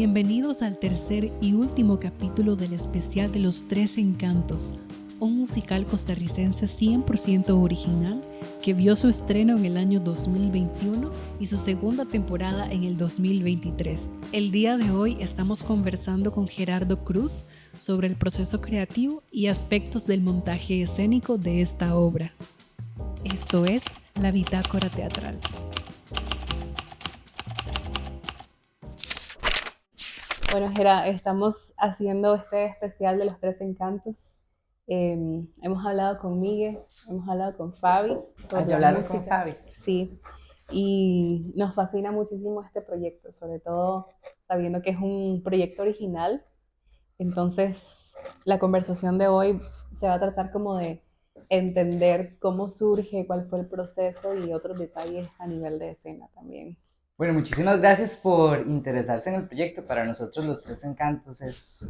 Bienvenidos al tercer y último capítulo del especial de Los Tres Encantos, un musical costarricense 100% original que vio su estreno en el año 2021 y su segunda temporada en el 2023. El día de hoy estamos conversando con Gerardo Cruz sobre el proceso creativo y aspectos del montaje escénico de esta obra. Esto es La Bitácora Teatral. Bueno, Gera, estamos haciendo este especial de Los Tres Encantos. Hemos hablado con Miguel, hemos hablado con Fabi. Yo hablaron con Fabi. Sí, y nos fascina muchísimo este proyecto, sobre todo sabiendo que es un proyecto original. Entonces, la conversación de hoy se va a tratar como de entender cómo surge, cuál fue el proceso y otros detalles a nivel de escena también. Bueno, muchísimas gracias por interesarse en el proyecto. Para nosotros Los Tres Encantos es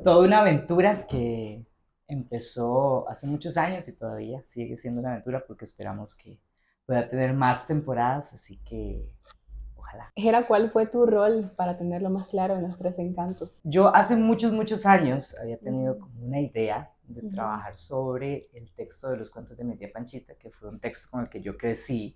toda una aventura que empezó hace muchos años y todavía sigue siendo una aventura porque esperamos que pueda tener más temporadas, así que ojalá. Gera, ¿cuál fue tu rol para tenerlo más claro en Los Tres Encantos? Yo hace muchos años había tenido como una idea de trabajar sobre el texto de los cuentos de mi tía Panchita, que fue un texto con el que yo crecí.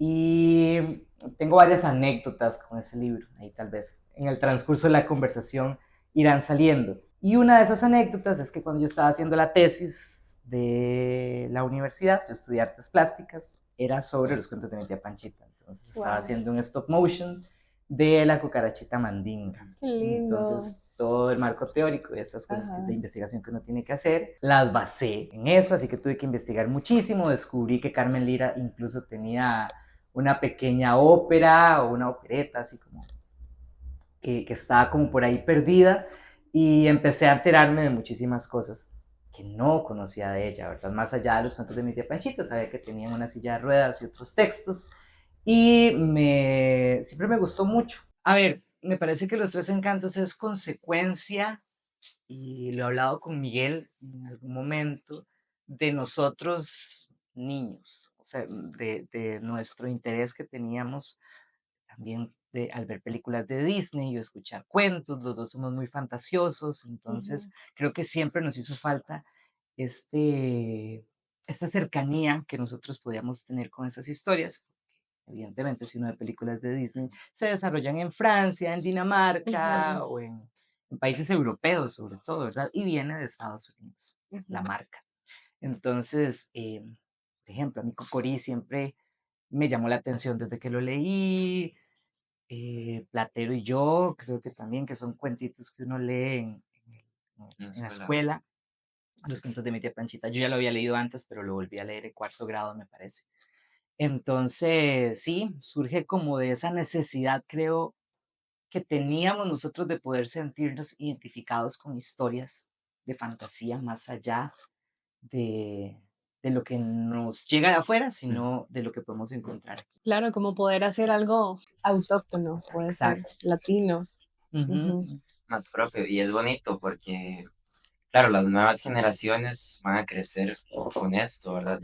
Y tengo varias anécdotas con ese libro, ahí tal vez en el transcurso de la conversación irán saliendo. Y una de esas anécdotas es que cuando yo estaba haciendo la tesis de la universidad, yo estudié artes plásticas, era sobre los cuentos de mi tía Panchita. Entonces estaba haciendo un stop motion de la cucarachita mandinga. Qué lindo. Entonces todo el marco teórico y estas cosas de investigación que uno tiene que hacer, las basé en eso, así que tuve que investigar muchísimo. Descubrí que Carmen Lira incluso tenía una pequeña ópera o una opereta, así como que estaba como por ahí perdida, y empecé a enterarme de muchísimas cosas que no conocía de ella, ¿verdad? Más allá de los cuentos de mi tía Panchita, sabía que tenían una silla de ruedas y otros textos, y siempre me gustó mucho. A ver, me parece que Los Tres Encantos es consecuencia, y lo he hablado con Miguel en algún momento, de nosotros niños, o sea, de nuestro interés que teníamos también al ver películas de Disney o escuchar cuentos. Los dos somos muy fantasiosos, entonces creo que siempre nos hizo falta esta cercanía que nosotros podíamos tener con esas historias. Evidentemente, si uno ve películas de Disney, se desarrollan en Francia, en Dinamarca o en países europeos sobre todo, ¿verdad? Y viene de Estados Unidos, la marca. Entonces, por ejemplo, a mí Cocorí siempre me llamó la atención desde que lo leí. Platero y yo, creo que también, que son cuentitos que uno lee en la escuela. Los cuentos de mi tía Panchita, yo ya lo había leído antes, pero lo volví a leer en cuarto grado, me parece. Entonces, sí, surge como de esa necesidad, creo, que teníamos nosotros de poder sentirnos identificados con historias de fantasía más allá de lo que nos llega de afuera, sino de lo que podemos encontrar aquí. Claro, como poder hacer algo autóctono, puede ser latino. Más propio, y es bonito porque, claro, las nuevas generaciones van a crecer con esto, ¿verdad?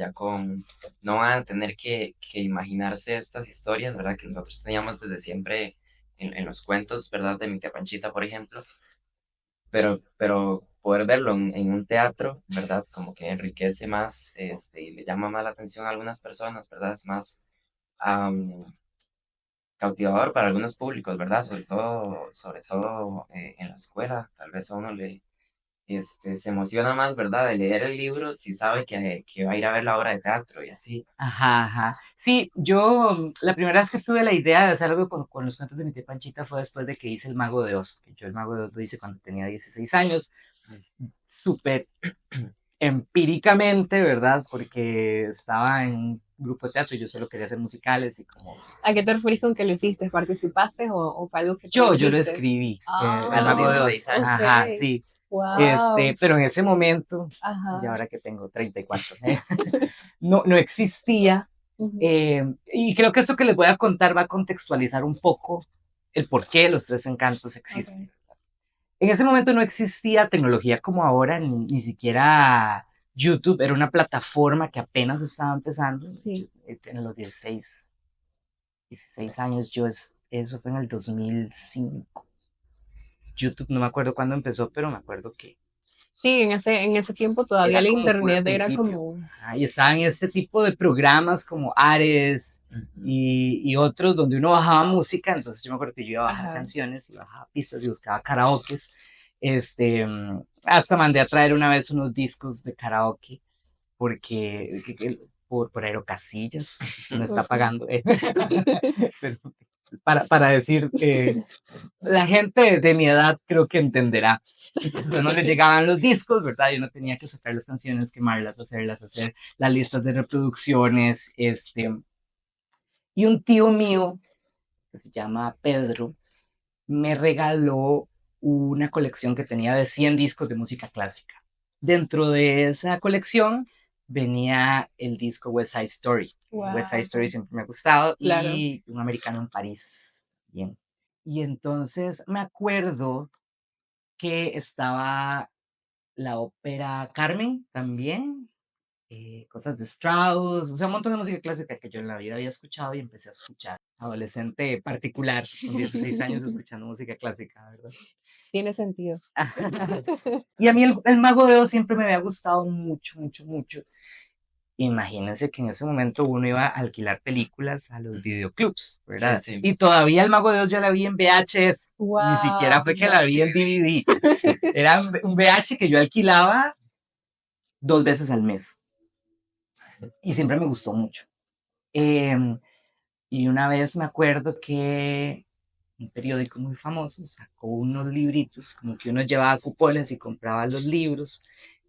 No van a tener que imaginarse estas historias, ¿verdad? Que nosotros teníamos desde siempre en los cuentos, ¿verdad? De mi tía Panchita, por ejemplo, pero poder verlo en un teatro, ¿verdad? Como que enriquece más, y le llama más la atención a algunas personas, ¿verdad? Es más cautivador para algunos públicos, ¿verdad? Sobre todo en la escuela, tal vez a uno se emociona más, ¿verdad? De leer el libro si sabe que va a ir a ver la obra de teatro y así. Ajá. Sí, yo la primera vez que tuve la idea de hacer algo con los cuentos de mi tía Panchita fue después de que hice El Mago de Oz, que yo El Mago de Oz lo hice cuando tenía 16 años, súper empíricamente, ¿verdad? Porque estaba en un grupo de teatro y yo solo quería hacer musicales y como... ¿A qué te referís con que lo hiciste? ¿Participaste o fue algo que Yo lo escribí, El Mago de Oz. 16 años. Ajá, sí. Wow. Pero en ese momento, y ahora que tengo 34, no existía. Y creo que esto que les voy a contar va a contextualizar un poco el por qué Los Tres Encantos existen. En ese momento no existía tecnología como ahora, ni siquiera YouTube, era una plataforma que apenas estaba empezando. Sí. En los 16 años, eso fue en el 2005. YouTube, no me acuerdo cuándo empezó, pero me acuerdo que Sí, en ese tiempo todavía era el como puro internet era principio. como... Ahí estaban este tipo de programas como Ares Ujú. y otros donde uno bajaba música, entonces yo me acuerdo que yo iba a bajar Ajá. canciones y bajaba pistas y buscaba karaokes. Hasta mandé a traer una vez unos discos de karaoke porque por Aerocasillas me está Ok. pagando. Pero es para decir, la gente de mi edad creo que entenderá. Entonces a uno le llegaban los discos, ¿verdad? Yo no tenía que sacar las canciones, quemarlas, hacerlas, hacer las listas de reproducciones. Y un tío mío, que se llama Pedro, me regaló una colección que tenía de 100 discos de música clásica. Dentro de esa colección venía el disco West Side Story. West Side Wow, Story siempre me ha gustado claro. y Un americano en París. Bien. Y entonces me acuerdo que estaba la ópera Carmen también, cosas de Strauss, o sea, un montón de música clásica que yo en la vida había escuchado y empecé a escuchar. Adolescente particular, con 16 años escuchando música clásica, ¿verdad? Tiene sentido. Y a mí el Mago de Oz siempre me había gustado mucho, mucho, mucho. Imagínense que en ese momento uno iba a alquilar películas a los videoclubs, Sí, ¿verdad? sí. Y todavía el Mago de Oz yo la vi en VHS, ni siquiera Wow, fue que la vi en DVD. Era un VH que yo alquilaba 2 veces al mes y siempre me gustó mucho. Em, y una vez me acuerdo que un periódico muy famoso sacó unos libritos, como que uno llevaba cupones y compraba los libros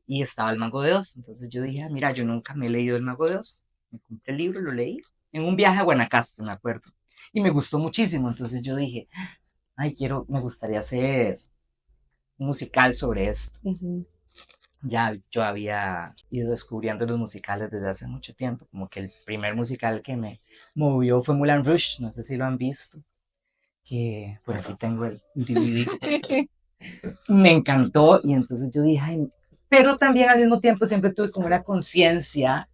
y estaba el Mago de Oz. Entonces yo dije, mira, yo nunca me he leído el Mago de Oz. Me compré el libro, lo leí en un viaje a Guanacaste, me acuerdo. Y me gustó muchísimo. Entonces yo dije, ay, me gustaría hacer un musical sobre esto. ujú. Ya yo había ido descubriendo los musicales desde hace mucho tiempo, como que el primer musical que me movió fue Moulin Rouge, no sé si lo han visto, que por aquí tengo el DVD. Me encantó y entonces yo dije, ay, pero también al mismo tiempo siempre tuve como una conciencia,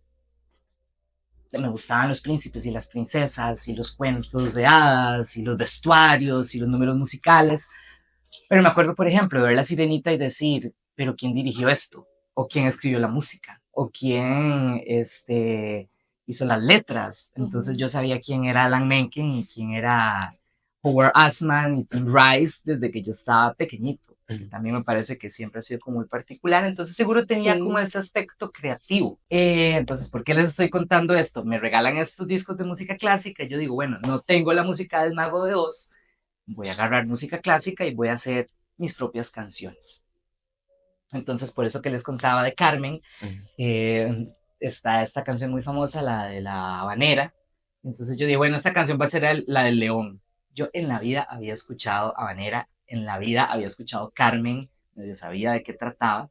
me gustaban los príncipes y las princesas y los cuentos de hadas y los vestuarios y los números musicales, pero me acuerdo, por ejemplo, de ver La Sirenita y decir, pero ¿quién dirigió esto? ¿O quién escribió la música? ¿O quién hizo las letras? Entonces Ujú. yo sabía quién era Alan Menken y quién era Howard Ashman y Tim Rice desde que yo estaba pequeñito, que Ujú. también me parece que siempre ha sido como muy particular, entonces seguro tenía como Sí. este aspecto creativo. Entonces, ¿por qué les estoy contando esto? Me regalan estos discos de música clásica y yo digo, bueno, no tengo la música del Mago de Oz, voy a agarrar música clásica y voy a hacer mis propias canciones. Entonces, por eso que les contaba de Carmen, Ujú. está esta canción muy famosa, la de la habanera. Entonces yo digo, bueno, esta canción va a ser la del León. Yo en la vida había escuchado habanera, en la vida había escuchado Carmen, medio sabía de qué trataba.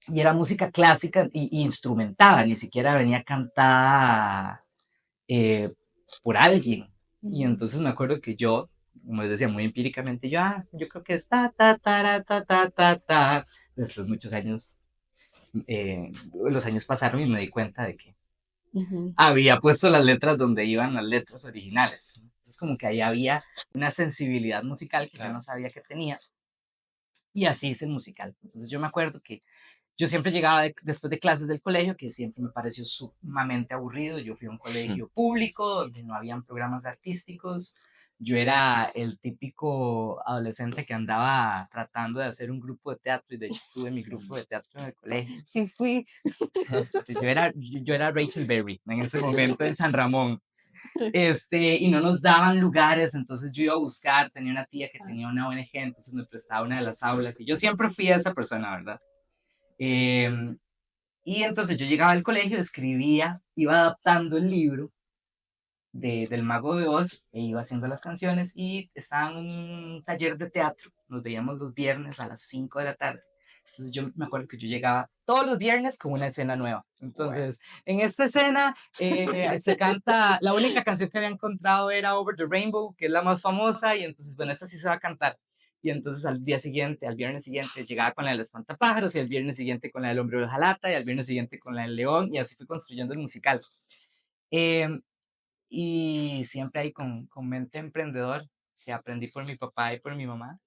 Y era música clásica y instrumentada, ni siquiera venía cantada eh, por alguien. Y Ujú. entonces me acuerdo que yo, como les decía, muy empíricamente, yo creo que es ta. Después muchos años, los años pasaron y me di cuenta de que Ujú. había puesto las letras donde iban las letras originales. Entonces como que ahí había una sensibilidad musical que yo no Claro. sabía que tenía. Y así hice el musical. Entonces yo me acuerdo que yo siempre llegaba después de clases del colegio, que siempre me pareció sumamente aburrido. Yo fui a un Ujú. colegio público donde no habían programas artísticos. Yo era el típico adolescente que andaba tratando de hacer un grupo de teatro y de hecho tuve mi grupo de teatro en el colegio. Sí fui. Sí, yo era Rachel Berry en ese momento en San Ramón. Y no nos daban lugares, entonces yo iba a buscar, tenía una tía que tenía una ONG, entonces me prestaba una de las aulas y yo siempre fui a esa persona, ¿verdad? Eh, y entonces yo llegaba al colegio, escribía, iba adaptando el libro del Mago de Oz e iba haciendo las canciones y estaba en un taller de teatro. Nos veíamos los viernes a las 5 de la tarde. Entonces yo me acuerdo que yo llegaba todos los viernes con una escena nueva. Entonces, en esta escena se canta, la única canción que había encontrado era Over the Rainbow, que es la más famosa, y entonces, bueno, esta sí se va a cantar. Y entonces al día siguiente, al viernes siguiente, llegaba con la del espantapájaros, y al viernes siguiente con la del hombre de hojalata, y al viernes siguiente con la del león, y así fui construyendo el musical. Eh, y siempre ahí con mente emprendedor. que aprendí por mi papá y por mi mamá.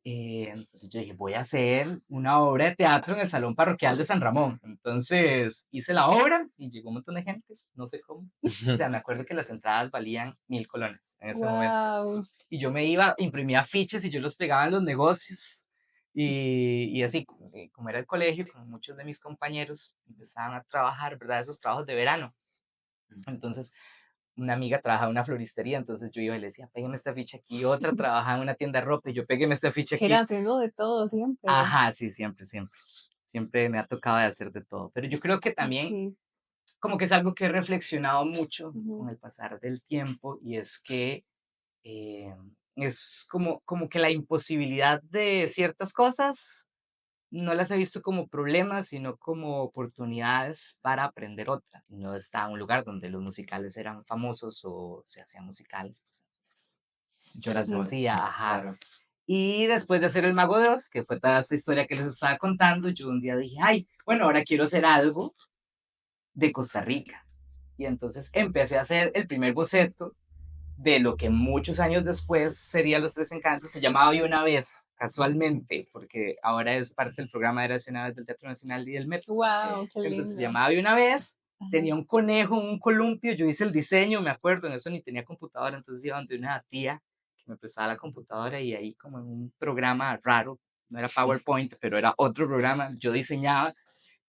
Entonces yo dije, voy a hacer una obra de teatro en el Salón Parroquial de San Ramón. Entonces hice la obra y llegó un montón de gente, no sé cómo. O sea, me acuerdo que las entradas valían 1.000 colones en ese momento. Wow. Y yo me iba, imprimía afiches y yo los pegaba en los negocios. Y así, como era el colegio, como muchos de mis compañeros empezaban a trabajar, ¿verdad? Esos trabajos de verano. Entonces, una amiga trabajaba en una floristería, entonces yo iba y le decía, pégueme esta ficha aquí, otra trabajaba en una tienda de ropa y yo pégueme esta ficha aquí. Era haciendo de todo siempre. Ajá, sí, siempre, siempre. Siempre me ha tocado de hacer de todo. Pero yo creo que también Sí. como que es algo que he reflexionado mucho Ujú. con el pasar del tiempo y es que es como que la imposibilidad de ciertas cosas no las he visto como problemas, sino como oportunidades para aprender otras. No estaba en un lugar donde los musicales eran famosos o se hacían musicales, pues entonces yo las Ujú. hacía, ajá. Claro. Y después de hacer El Mago de Oz, que fue toda esta historia que les estaba contando, yo un día dije, ay, bueno, ahora quiero hacer algo de Costa Rica. Y entonces empecé a hacer el primer boceto de lo que muchos años después sería Los Tres Encantos. Se llamaba Había una vez, casualmente, porque ahora es parte del programa de Era una vez del Teatro Nacional y del Metro. Wow, qué Entonces se lindo. llamaba Había una vez, Ajá. tenía un conejo, un columpio, yo hice el diseño, me acuerdo, en eso ni tenía computadora, entonces iba donde una tía que me prestaba la computadora y ahí como en un programa raro, no era PowerPoint, pero era otro programa, yo diseñaba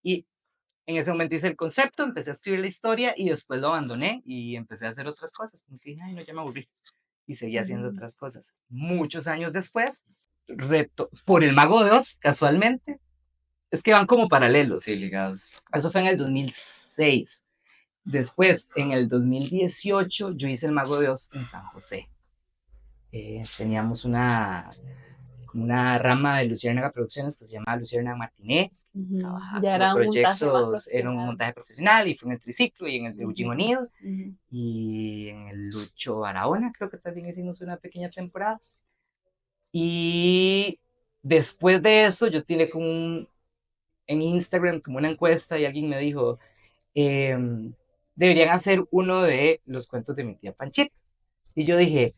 y en ese momento hice el concepto, empecé a escribir la historia y después lo abandoné y empecé a hacer otras cosas. Como que dije, ay, no, ya me aburrí. Y seguí haciendo Ujú. otras cosas. Muchos años después, por El Mago de Oz, casualmente, es que van como paralelos. Sí, ligados. Eso fue en el 2006. Después, en el 2018, yo hice El Mago de Oz en San José. Teníamos como una rama de Luciérnaga Producciones que se llamaba Luciérnaga Matiné. Ujú. Trabajaba Ya como era un montaje más proyectos, era un profesional. montaje profesional y fue en el Triciclo y en el de Eugene Ujú. O'Neill Ujú. y en el Lucho Barahona, creo que también hicimos una pequeña temporada. Y después de eso, yo tiré como en Instagram como una encuesta y alguien me dijo, deberían hacer uno de los cuentos de mi tía Panchita. Y yo dije,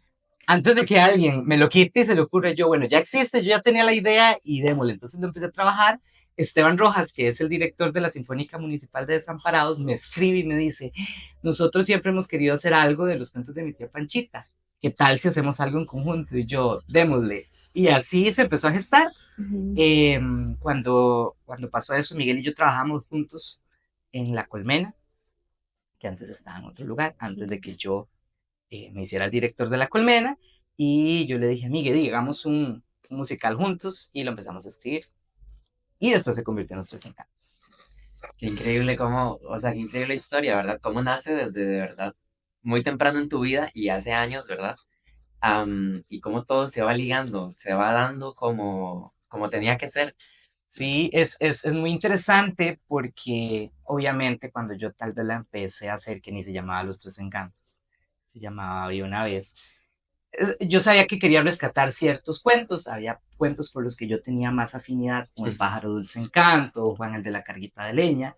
antes de que alguien me lo quite y se le ocurra, yo, bueno, ya existe, yo ya tenía la idea y démosle. Entonces lo empecé a trabajar. Esteban Rojas, que es el director de la Sinfónica Municipal de Desamparados, me escribe y me dice, nosotros siempre hemos querido hacer algo de los cuentos de mi tía Panchita. ¿Qué tal si hacemos algo en conjunto? Y yo, démosle. Y así se empezó a gestar. Ujú. Cuando pasó eso, Miguel y yo trabajamos juntos en La Colmena, que antes estaba en otro lugar, antes de que yo me hiciera el director de La Colmena. Y yo le dije, Miguel, digamos un musical juntos y lo empezamos a escribir. Y después se convirtió en Los Tres Encantos. Qué increíble cómo, o sea, qué increíble historia, ¿verdad? Cómo nace desde de verdad muy temprano en tu vida y hace años, ¿verdad? Y cómo todo se va ligando, se va dando como tenía que ser. Sí, es muy interesante porque obviamente cuando yo tal vez la empecé a hacer, que ni se llamaba Los Tres Encantos, se llamaba Había una vez, yo sabía que quería rescatar ciertos cuentos, había cuentos por los que yo tenía más afinidad, como El pájaro dulce encanto, Juan el de la carguita de leña,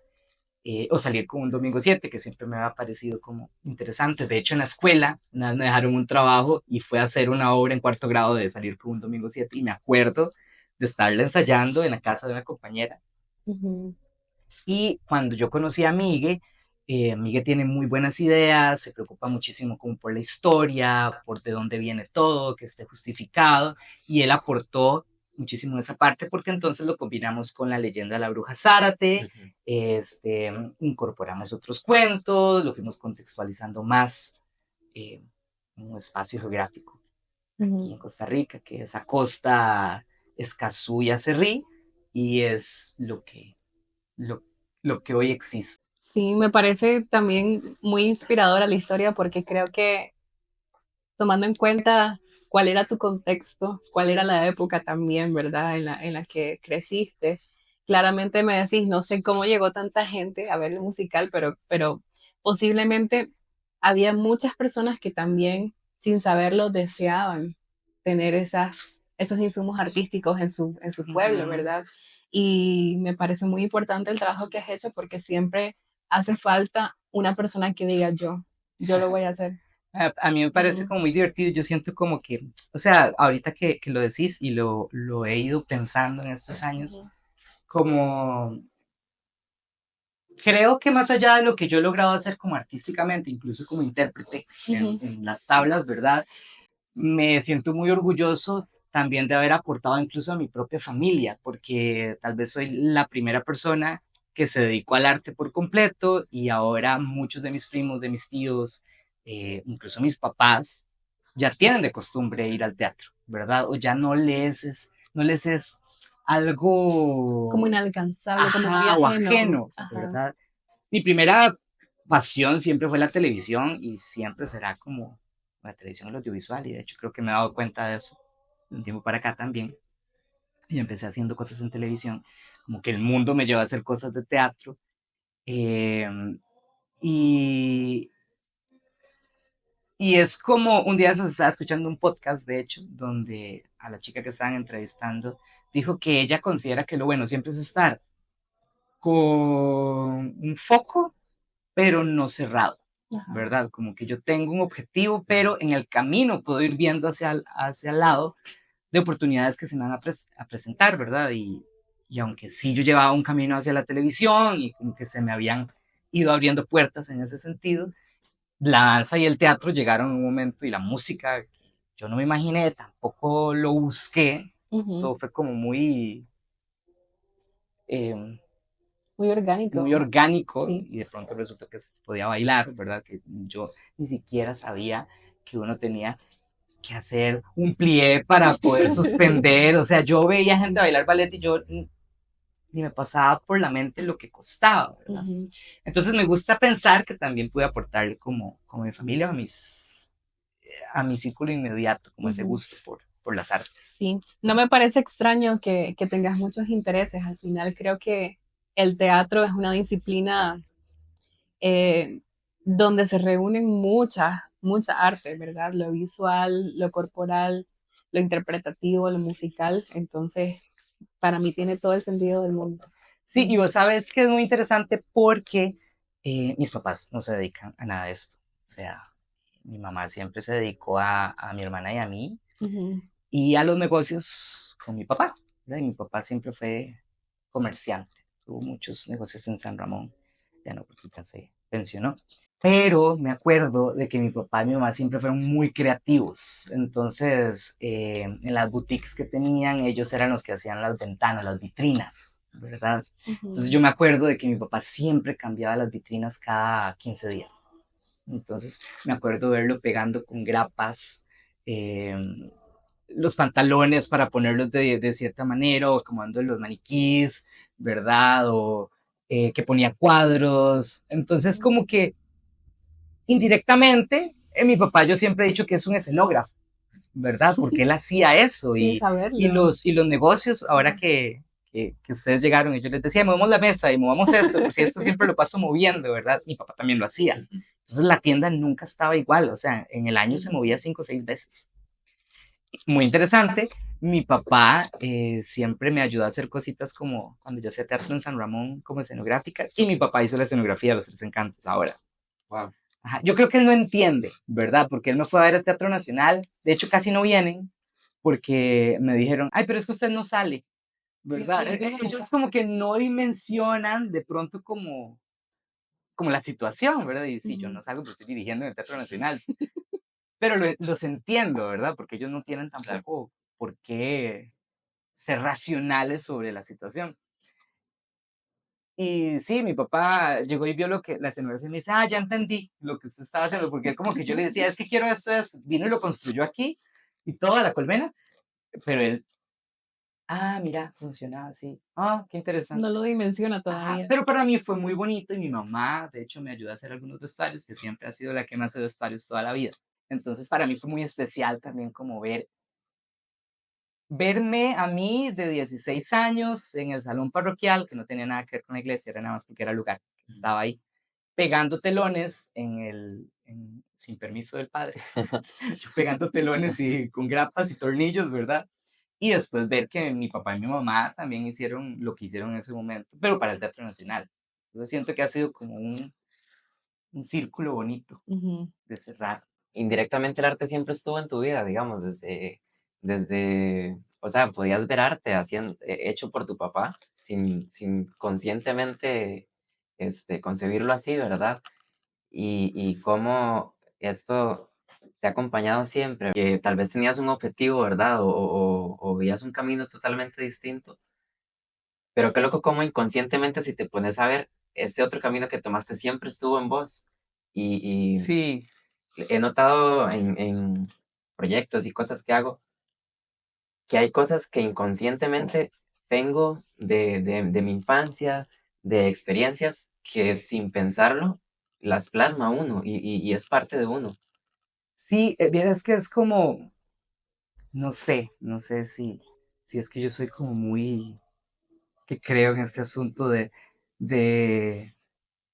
o Salir con un domingo 7, que siempre me había parecido como interesante. De hecho, en la escuela una vez me dejaron un trabajo y fue a hacer una obra en cuarto grado de Salir con un domingo 7 y me acuerdo de estarla ensayando en la casa de una compañera. Ujú. Y cuando yo conocí a Migue, Migue tiene muy buenas ideas, se preocupa muchísimo como por la historia, por de dónde viene todo, que esté justificado, y él aportó muchísimo esa parte porque entonces lo combinamos con la leyenda de la bruja Zárate, Ujú. incorporamos otros cuentos, lo fuimos contextualizando más en un espacio geográfico aquí Ujú. en Costa Rica, que es Acosta, Escazú y Acerrí, y es lo, lo que hoy existe. Sí, me parece también muy inspiradora la historia porque creo que tomando en cuenta cuál era tu contexto, cuál era la época también, ¿verdad? En la que creciste. Claramente me decís, no sé cómo llegó tanta gente a ver el musical, pero posiblemente había muchas personas que también, sin saberlo, deseaban tener esos insumos artísticos en su pueblo, ¿verdad? Y me parece muy importante el trabajo que has hecho porque siempre hace falta una persona que diga yo lo voy a hacer. A mí me parece Ujú, como muy divertido, yo siento como que, o sea, ahorita que lo decís y lo he ido pensando en estos años, ujú, como creo que más allá de lo que yo he logrado hacer como artísticamente, incluso como intérprete ujú. en las tablas, ¿verdad? Me siento muy orgulloso también de haber aportado incluso a mi propia familia, porque tal vez soy la primera persona que se dedicó al arte por completo y ahora muchos de mis primos, de mis tíos, incluso mis papás, ya tienen de costumbre ir al teatro, ¿verdad? O ya no les es Como algo, inalcanzable, como muy ajá, o ajeno. ajeno, Ajá. ¿verdad? Mi primera pasión siempre fue la televisión y siempre será como la televisión y el audiovisual. Y de hecho creo que me he dado cuenta de eso de un tiempo para acá también. Y empecé haciendo cosas en televisión, como que el mundo me llevó a hacer cosas de teatro. eh, y, y es como un día se estaba escuchando un podcast, de hecho, donde a la chica que estaban entrevistando dijo que ella considera que lo bueno siempre es estar con un foco pero no cerrado, Ajá. ¿verdad? Como que yo tengo un objetivo, pero en el camino puedo ir viendo hacia el lado de oportunidades que se me van a presentar, ¿verdad? Y aunque sí yo llevaba un camino hacia la televisión y como que se me habían ido abriendo puertas en ese sentido, la danza y el teatro llegaron en un momento y la música, yo no me imaginé, tampoco lo busqué, Ujú. todo fue como muy... Eh, Muy orgánico. muy orgánico Sí. y de pronto resultó que se podía bailar, ¿verdad? Que yo ni siquiera sabía que uno tenía que hacer un plié para poder suspender, o sea, yo veía gente bailar ballet y yo ni me pasaba por la mente lo que costaba, ¿verdad? Ujú. Entonces me gusta pensar que también pude aportarle como mi familia, a mi círculo inmediato, como ese Ujú. gusto por las artes. Sí, no me parece extraño que tengas muchos intereses. Al final creo que el teatro es una disciplina eh, donde se reúnen muchas artes, ¿verdad? Lo visual, lo corporal, lo interpretativo, lo musical. Entonces, para mí tiene todo el sentido del mundo. Sí, y Ujú, vos sabes que es muy interesante porque mis papás no se dedican a nada de esto. O sea, mi mamá siempre se dedicó a mi hermana y a mí ujú, y a los negocios con mi papá, ¿verdad? Y mi papá siempre fue comerciante, tuvo muchos negocios en San Ramón, ya no, porque ya se pensionó. Pero me acuerdo de que mi papá y mi mamá siempre fueron muy creativos. Entonces, en las boutiques que tenían, ellos eran los que hacían las ventanas, las vitrinas, ¿verdad? Entonces, ujú. yo me acuerdo de que mi papá siempre cambiaba las vitrinas cada 15 días. Entonces, me acuerdo verlo pegando con grapas eh, los pantalones para ponerlos de cierta manera, o acomodando los maniquís, ¿verdad? O que ponía cuadros. Entonces, como que indirectamente, mi papá yo siempre he dicho que es un escenógrafo, ¿verdad? Porque él hacía eso Sin y saberlo. los negocios, ahora que ustedes llegaron y yo les decía, movamos la mesa y movamos esto, pues si esto siempre lo paso moviendo, ¿verdad? Mi papá también lo hacía. Entonces la tienda nunca estaba igual, o sea, en el año se movía 5 o 6 veces. Muy interesante. Mi papá siempre me ayudó a hacer cositas como cuando yo hacía teatro en San Ramón, como escenográficas, y mi papá hizo la escenografía de Los Tres Encantos ahora. Wow. Ajá. Yo creo que él no entiende, ¿verdad? Porque él no fue a ver el Teatro Nacional. De hecho, casi no vienen porque me dijeron, ay, pero es que usted no sale, ¿verdad? Ellos como que no dimensionan de pronto como la situación, ¿verdad? Y sí, yo Ujú, no salgo, pero estoy dirigiendo en el Teatro Nacional. Pero los entiendo, ¿verdad? Porque ellos no tienen Claro. tampoco por qué ser racionales sobre la situación. Y sí, mi papá llegó y vio la escenografía y me dice, ah, ya entendí lo que usted estaba haciendo, porque como que yo le decía, es que quiero esto, vino y lo construyó aquí y toda la colmena, pero él, ah, mira, funcionaba así, ah, qué no interesante. lo dimensiona Ajá, todavía. pero para mí fue muy bonito y mi mamá, de hecho, me ayudó a hacer algunos vestuarios, que siempre ha sido la que me hace vestuarios toda la vida. Entonces, para mí fue muy especial también como verme a mí de 16 años en el salón parroquial, que no tenía nada que ver con la iglesia, era nada más porque era el lugar que estaba ahí pegando telones sin permiso del padre, yo pegando telones y con grapas y tornillos, ¿verdad? Y después ver que mi papá y mi mamá también hicieron lo que hicieron en ese momento, pero para el Teatro Nacional. Entonces siento que ha sido como un círculo bonito Ujú. de cerrar. indirectamente el arte siempre estuvo en tu vida, digamos, o sea, podías ver arte hecho por tu papá sin conscientemente concebirlo así, ¿verdad? Y cómo esto te ha acompañado siempre, que tal vez tenías un objetivo, ¿verdad? O veías un camino totalmente distinto, pero qué loco cómo inconscientemente si te pones a ver, este otro camino que tomaste siempre estuvo en vos. Y Sí, he notado en proyectos y cosas que hago, que hay cosas que inconscientemente tengo de mi infancia, de experiencias que sin pensarlo las plasma uno y es parte de uno. sí, vieras que es como, no sé si es que yo soy como muy, que creo en este asunto de, de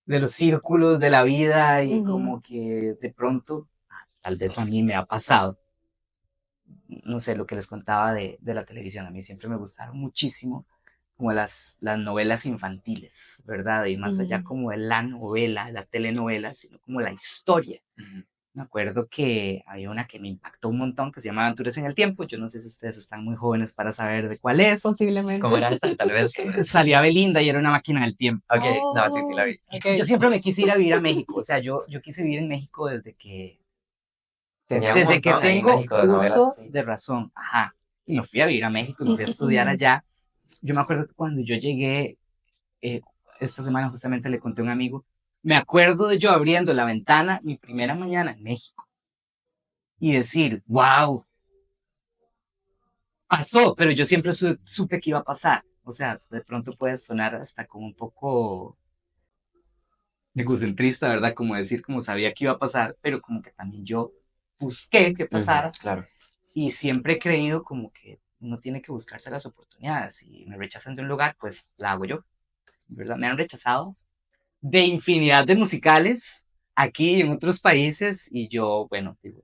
los círculos de la vida y Ujú. como que de pronto, tal vez a mí me ha pasado, no sé, lo que les contaba de la televisión, a mí siempre me gustaron muchísimo como las novelas infantiles, ¿verdad? Y más allá Ujú. como de la novela, la telenovela, sino como la historia. Ujú. Me acuerdo que había una que me impactó un montón que se llama Aventuras en el Tiempo. Yo no sé si ustedes están muy jóvenes para saber de cuál es. ¿Cómo Posiblemente. era esa? Tal vez. Salía Belinda y era una máquina del tiempo. Ok, no, sí, sí la Oh, vi. Yo ok. siempre me quise ir a vivir a México. O sea, yo quise vivir en México Tenía un desde que montón ahí en tengo México de novelas uso así. de razón. Ajá. Y me fui a vivir a México y me fui a estudiar allá. Yo me acuerdo que cuando yo llegué, eh, esta semana justamente le conté a un amigo, me acuerdo de yo abriendo la ventana mi primera mañana en México y decir, wow, pasó, pero yo siempre supe que iba a pasar. O sea, de pronto puede sonar hasta como un poco egocentrista, ¿verdad? Como decir, como sabía que iba a pasar, pero como que también yo busqué que Ujú, pasara claro. y siempre he creído como que uno tiene que buscarse las oportunidades. Y me rechazan de un lugar, pues la hago yo, ¿verdad? Me han rechazado de infinidad de musicales aquí y en otros países y yo, bueno, digo,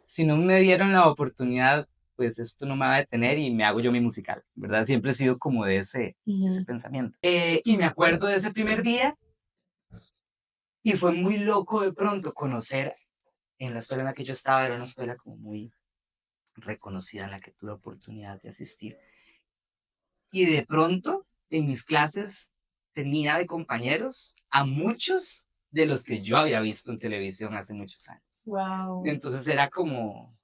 si no me dieron la oportunidad, pues esto no me va a detener y me hago yo mi musical, ¿verdad? Siempre he sido como de ese Ujú. pensamiento. Y me acuerdo de ese primer día y fue muy loco de pronto conocer en la escuela en la que yo estaba, era una escuela como muy reconocida en la que tuve oportunidad de asistir. Y de pronto en mis clases tenía de compañeros a muchos de los que yo había visto en televisión hace muchos años. Wow. Entonces era como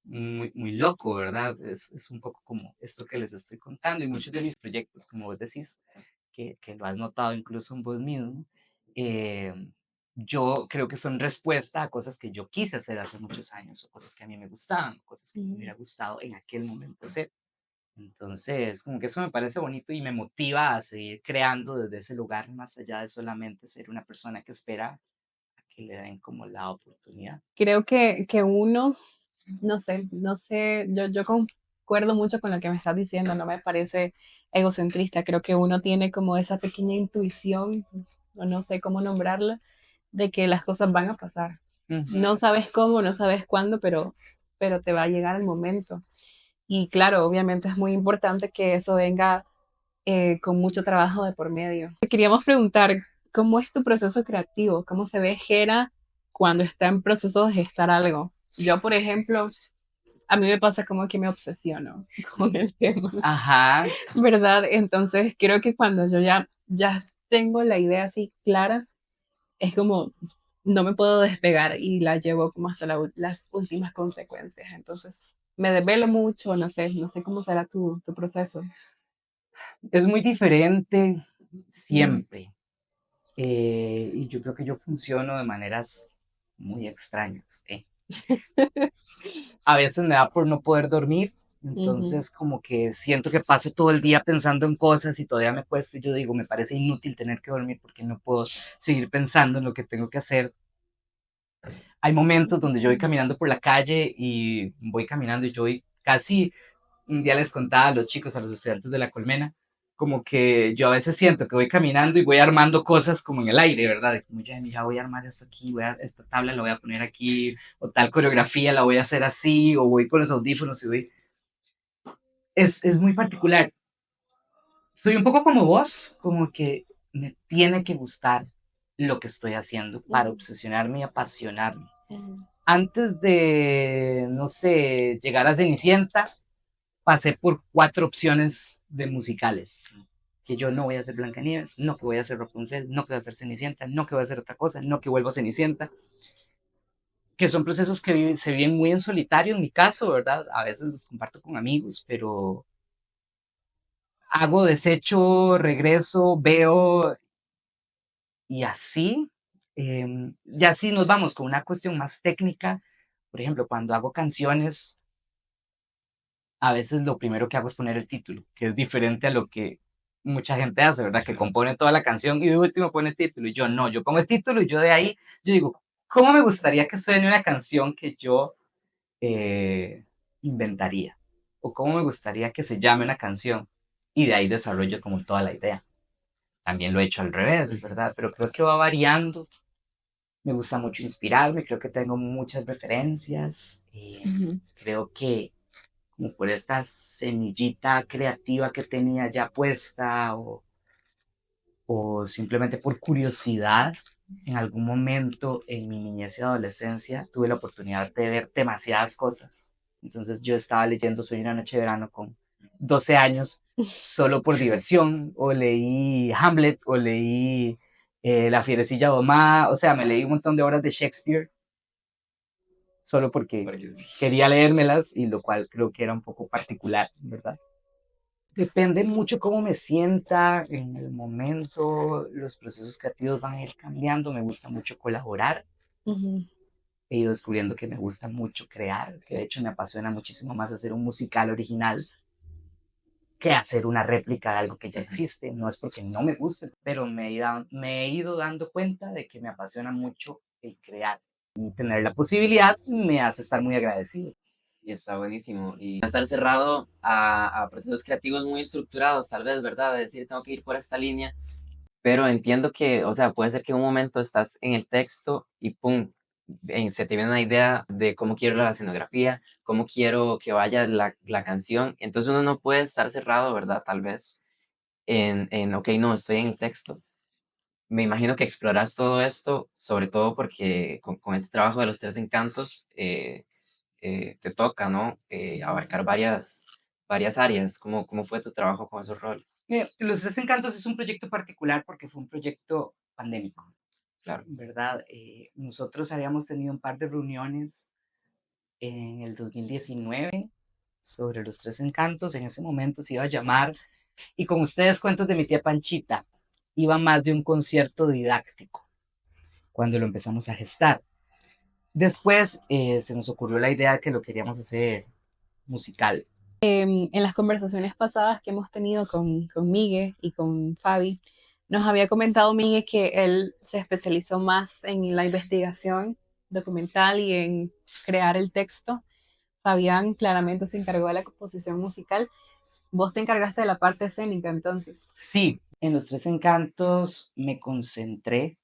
muy, muy loco, ¿verdad? Es un poco como esto que les estoy contando y muchos de mis proyectos, como vos decís, que lo has notado incluso en vos mismo, eh, yo creo que son respuesta a cosas que yo quise hacer hace muchos años o cosas que a mí me gustaban, cosas que me hubiera gustado en aquel momento hacer. Entonces, como que eso me parece bonito y me motiva a seguir creando desde ese lugar, más allá de solamente ser una persona que espera a que le den como la oportunidad. Creo que uno, no sé, yo concuerdo mucho con lo que me estás diciendo, no me parece egocentrista, creo que uno tiene como esa pequeña intuición, o no sé cómo nombrarla, de que las cosas van a pasar. Ujú. No sabes cómo, no sabes cuándo, pero te va a llegar el momento. Y claro, obviamente es muy importante que eso venga con mucho trabajo de por medio. Te queríamos preguntar, ¿cómo es tu proceso creativo? ¿Cómo se ve Jera cuando está en proceso de gestar algo? Yo, por ejemplo, a mí me pasa como que me obsesiono con el tema, Ajá, ¿verdad? Entonces, creo que cuando yo ya tengo la idea así clara, es como no me puedo despegar y la llevo como hasta las últimas consecuencias. Entonces, me desvelo mucho, no sé cómo será tu proceso. es muy diferente Ujú. siempre. Y yo creo que yo funciono de maneras muy extrañas. A veces me da por no poder dormir, Ujú. entonces como que siento que paso todo el día pensando en cosas y todavía me cuesto y yo digo, me parece inútil tener que dormir porque no puedo seguir pensando en lo que tengo que hacer. Hay momentos donde yo voy caminando por la calle y voy caminando y yo voy casi, un día les contaba a los chicos, a los estudiantes de la colmena, como que yo a veces siento que voy caminando y voy armando cosas como en el aire, ¿verdad? De como ya, mira, voy a armar esto aquí, esta tabla la voy a poner aquí, o tal coreografía la voy a hacer así, o voy con los audífonos y voy... Es muy particular. Soy un poco como vos, como que me tiene que gustar lo que estoy haciendo para Ujú. obsesionarme y apasionarme. Ujú. antes de, no sé, llegar a Cenicienta, pasé por 4 opciones de musicales. Que yo no voy a hacer Blancanieves, no que voy a hacer Rapunzel, no que voy a hacer Cenicienta, no que voy a hacer otra cosa, no que vuelvo a Cenicienta. Que son procesos que se viven muy en solitario en mi caso, ¿verdad? A veces los comparto con amigos, pero hago, desecho, regreso, veo y así. Ya si nos vamos con una cuestión más técnica, por ejemplo, cuando hago canciones, a veces lo primero que hago es poner el título, que es diferente a lo que mucha gente hace, ¿verdad? Que compone toda la canción y de último pone el título. Y yo no, yo pongo el título y yo de ahí, yo digo, ¿cómo me gustaría que suene una canción que yo inventaría? ¿O cómo me gustaría que se llame una canción? Y de ahí desarrollo como toda la idea. También lo he hecho al revés, ¿verdad? Pero creo que va variando. Me gusta mucho inspirarme, creo que tengo muchas referencias. Creo que como por esta semillita creativa que tenía ya puesta o simplemente por curiosidad, en algún momento en mi niñez y adolescencia tuve la oportunidad de ver demasiadas cosas. Entonces yo estaba leyendo Sueño una noche de verano con 12 años solo por diversión, o leí Hamlet, o leí La fierecilla domada, o sea, me leí un montón de obras de Shakespeare solo porque quería leérmelas, y lo cual creo que era un poco particular, ¿verdad? Depende mucho cómo me sienta en el momento, los procesos creativos van a ir cambiando, me gusta mucho colaborar, he ido descubriendo que me gusta mucho crear, que de hecho me apasiona muchísimo más hacer un musical original que hacer una réplica de algo que ya existe. No es porque no me guste, pero me he ido dando cuenta de que me apasiona mucho el crear, y tener la posibilidad me hace estar muy agradecido. Y está buenísimo. Y estar cerrado a procesos creativos muy estructurados, tal vez, ¿verdad? De decir, tengo que ir por esta línea. Pero entiendo que, o sea, puede ser que en un momento estás en el texto y pum, se te viene una idea de cómo quiero la escenografía, cómo quiero que vaya la canción. Entonces uno no puede estar cerrado, ¿verdad? Tal vez ok, no, estoy en el texto. Me imagino que exploras todo esto, sobre todo porque con este trabajo de los tres encantos te toca, ¿no? Abarcar varias áreas. ¿Cómo fue tu trabajo con esos roles? Los Tres Encantos es un proyecto particular porque fue un proyecto pandémico, Claro. ¿verdad? Nosotros habíamos tenido un par de reuniones en el 2019 sobre Los Tres Encantos. En ese momento se iba a llamar Y con ustedes cuentos de mi tía Panchita. Iba más de un concierto didáctico cuando lo empezamos a gestar. Después se nos ocurrió la idea de que lo queríamos hacer musical. En las conversaciones pasadas que hemos tenido con Migue y con Fabi, nos había comentado Migue que él se especializó más en la investigación documental y en crear el texto. Fabián claramente se encargó de la composición musical. Vos te encargaste de la parte escénica, entonces. Sí, en Los Tres Encantos me concentré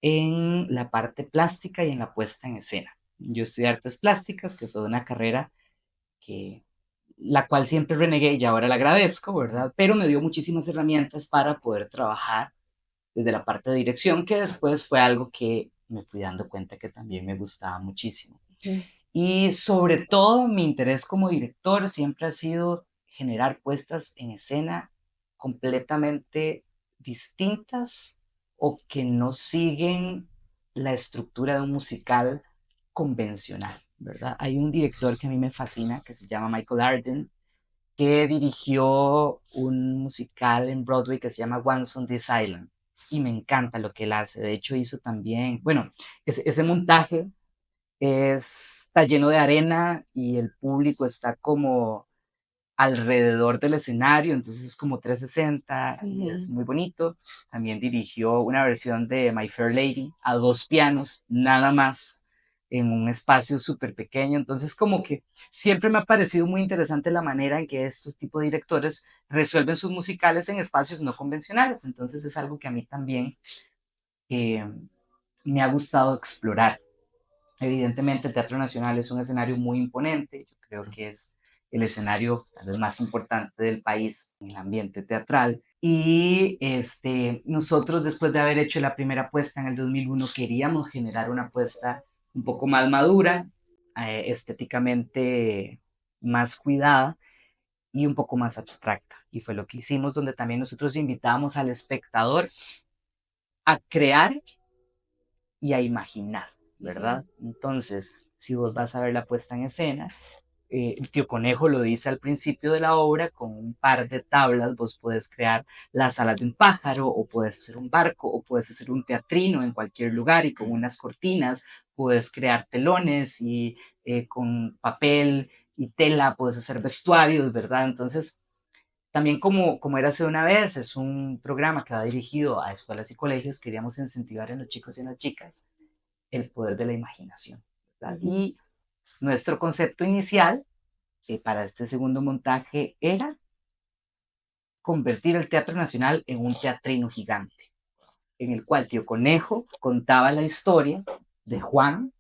en la parte plástica y en la puesta en escena. Yo estudié artes plásticas, que fue una carrera que la cual siempre renegué y ahora la agradezco, ¿verdad? Pero me dio muchísimas herramientas para poder trabajar desde la parte de dirección, que después fue algo que me fui dando cuenta que también me gustaba muchísimo. Y sobre todo mi interés como director siempre ha sido generar puestas en escena completamente distintas o que no siguen la estructura de un musical convencional, ¿verdad? Hay un director que a mí me fascina que se llama Michael Arden, que dirigió un musical en Broadway que se llama Once on This Island, y me encanta lo que él hace. De hecho hizo también, bueno, ese montaje está lleno de arena y el público está como alrededor del escenario, entonces es como 360 y es muy bonito. También dirigió una versión de My Fair Lady a 2 pianos, nada más, en un espacio súper pequeño. Entonces como que siempre me ha parecido muy interesante la manera en que estos tipos de directores resuelven sus musicales en espacios no convencionales. Entonces es algo que a mí también eh, me ha gustado explorar. Evidentemente el Teatro Nacional es un escenario muy imponente, yo creo que es el escenario tal vez más importante del país en el ambiente teatral. Y nosotros, después de haber hecho la primera puesta en el 2001, queríamos generar una puesta un poco más madura, estéticamente más cuidada y un poco más abstracta. Y fue lo que hicimos, donde también nosotros invitábamos al espectador a crear y a imaginar, ¿verdad? Entonces, si vos vas a ver la puesta en escena, Tío Conejo lo dice al principio de la obra, con un par de tablas vos puedes crear las alas de un pájaro, o puedes hacer un barco, o puedes hacer un teatrino en cualquier lugar, y con unas cortinas puedes crear telones, y con papel y tela puedes hacer vestuarios, ¿verdad? Entonces, también como era hace una vez, es un programa que va dirigido a escuelas y colegios, queríamos incentivar en los chicos y en las chicas el poder de la imaginación, ¿verdad? Y nuestro concepto inicial para este segundo montaje era convertir el Teatro Nacional en un teatrino gigante, en el cual Tío Conejo contaba la historia de Juan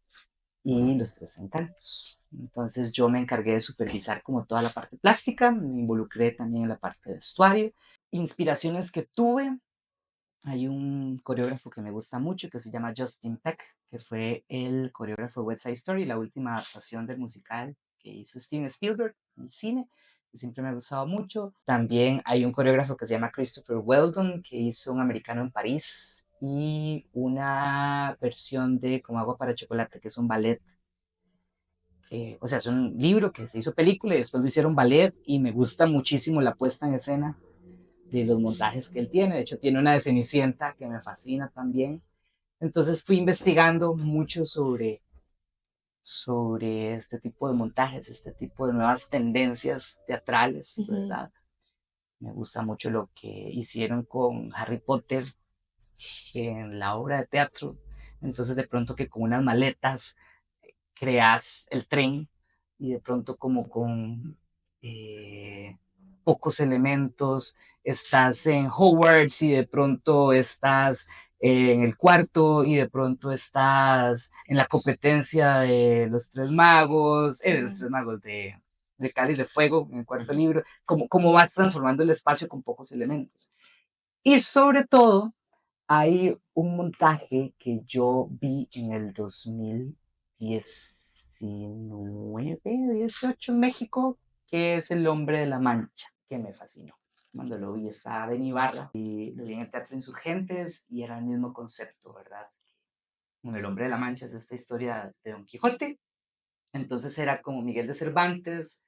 y los tres encantos. Entonces yo me encargué de supervisar como toda la parte plástica, me involucré también en la parte de vestuario. Inspiraciones que tuve, hay un coreógrafo que me gusta mucho que se llama Justin Peck, que fue el coreógrafo de West Side Story, la última adaptación del musical que hizo Steven Spielberg en el cine, que siempre me ha gustado mucho. También hay un coreógrafo que se llama Christopher Weldon, que hizo Un americano en París y una versión de Como agua para chocolate, que es un ballet. O sea, es un libro que se hizo película y después lo hicieron ballet, y me gusta muchísimo la puesta en escena de los montajes que él tiene. De hecho, tiene una de Cenicienta que me fascina también. Entonces fui investigando mucho sobre este tipo de montajes, este tipo de nuevas tendencias teatrales, ¿verdad? Me gusta mucho lo que hicieron con Harry Potter en la obra de teatro. Entonces, de pronto que con unas maletas creas el tren, y de pronto como con pocos elementos estás en Hogwarts, y de pronto estás en el cuarto, y de pronto estás en la competencia de los tres magos, de los tres magos de Cáliz de Fuego, en el cuarto libro, como vas transformando el espacio con pocos elementos. Y sobre todo, hay un montaje que yo vi en el 2019, 18 en México, que es El Hombre de la Mancha, que me fascinó. Cuando lo vi estaba en Ibarra y lo vi en el Teatro Insurgentes, y era el mismo concepto, ¿verdad? El Hombre de la Mancha es esta historia de Don Quijote. Entonces era como Miguel de Cervantes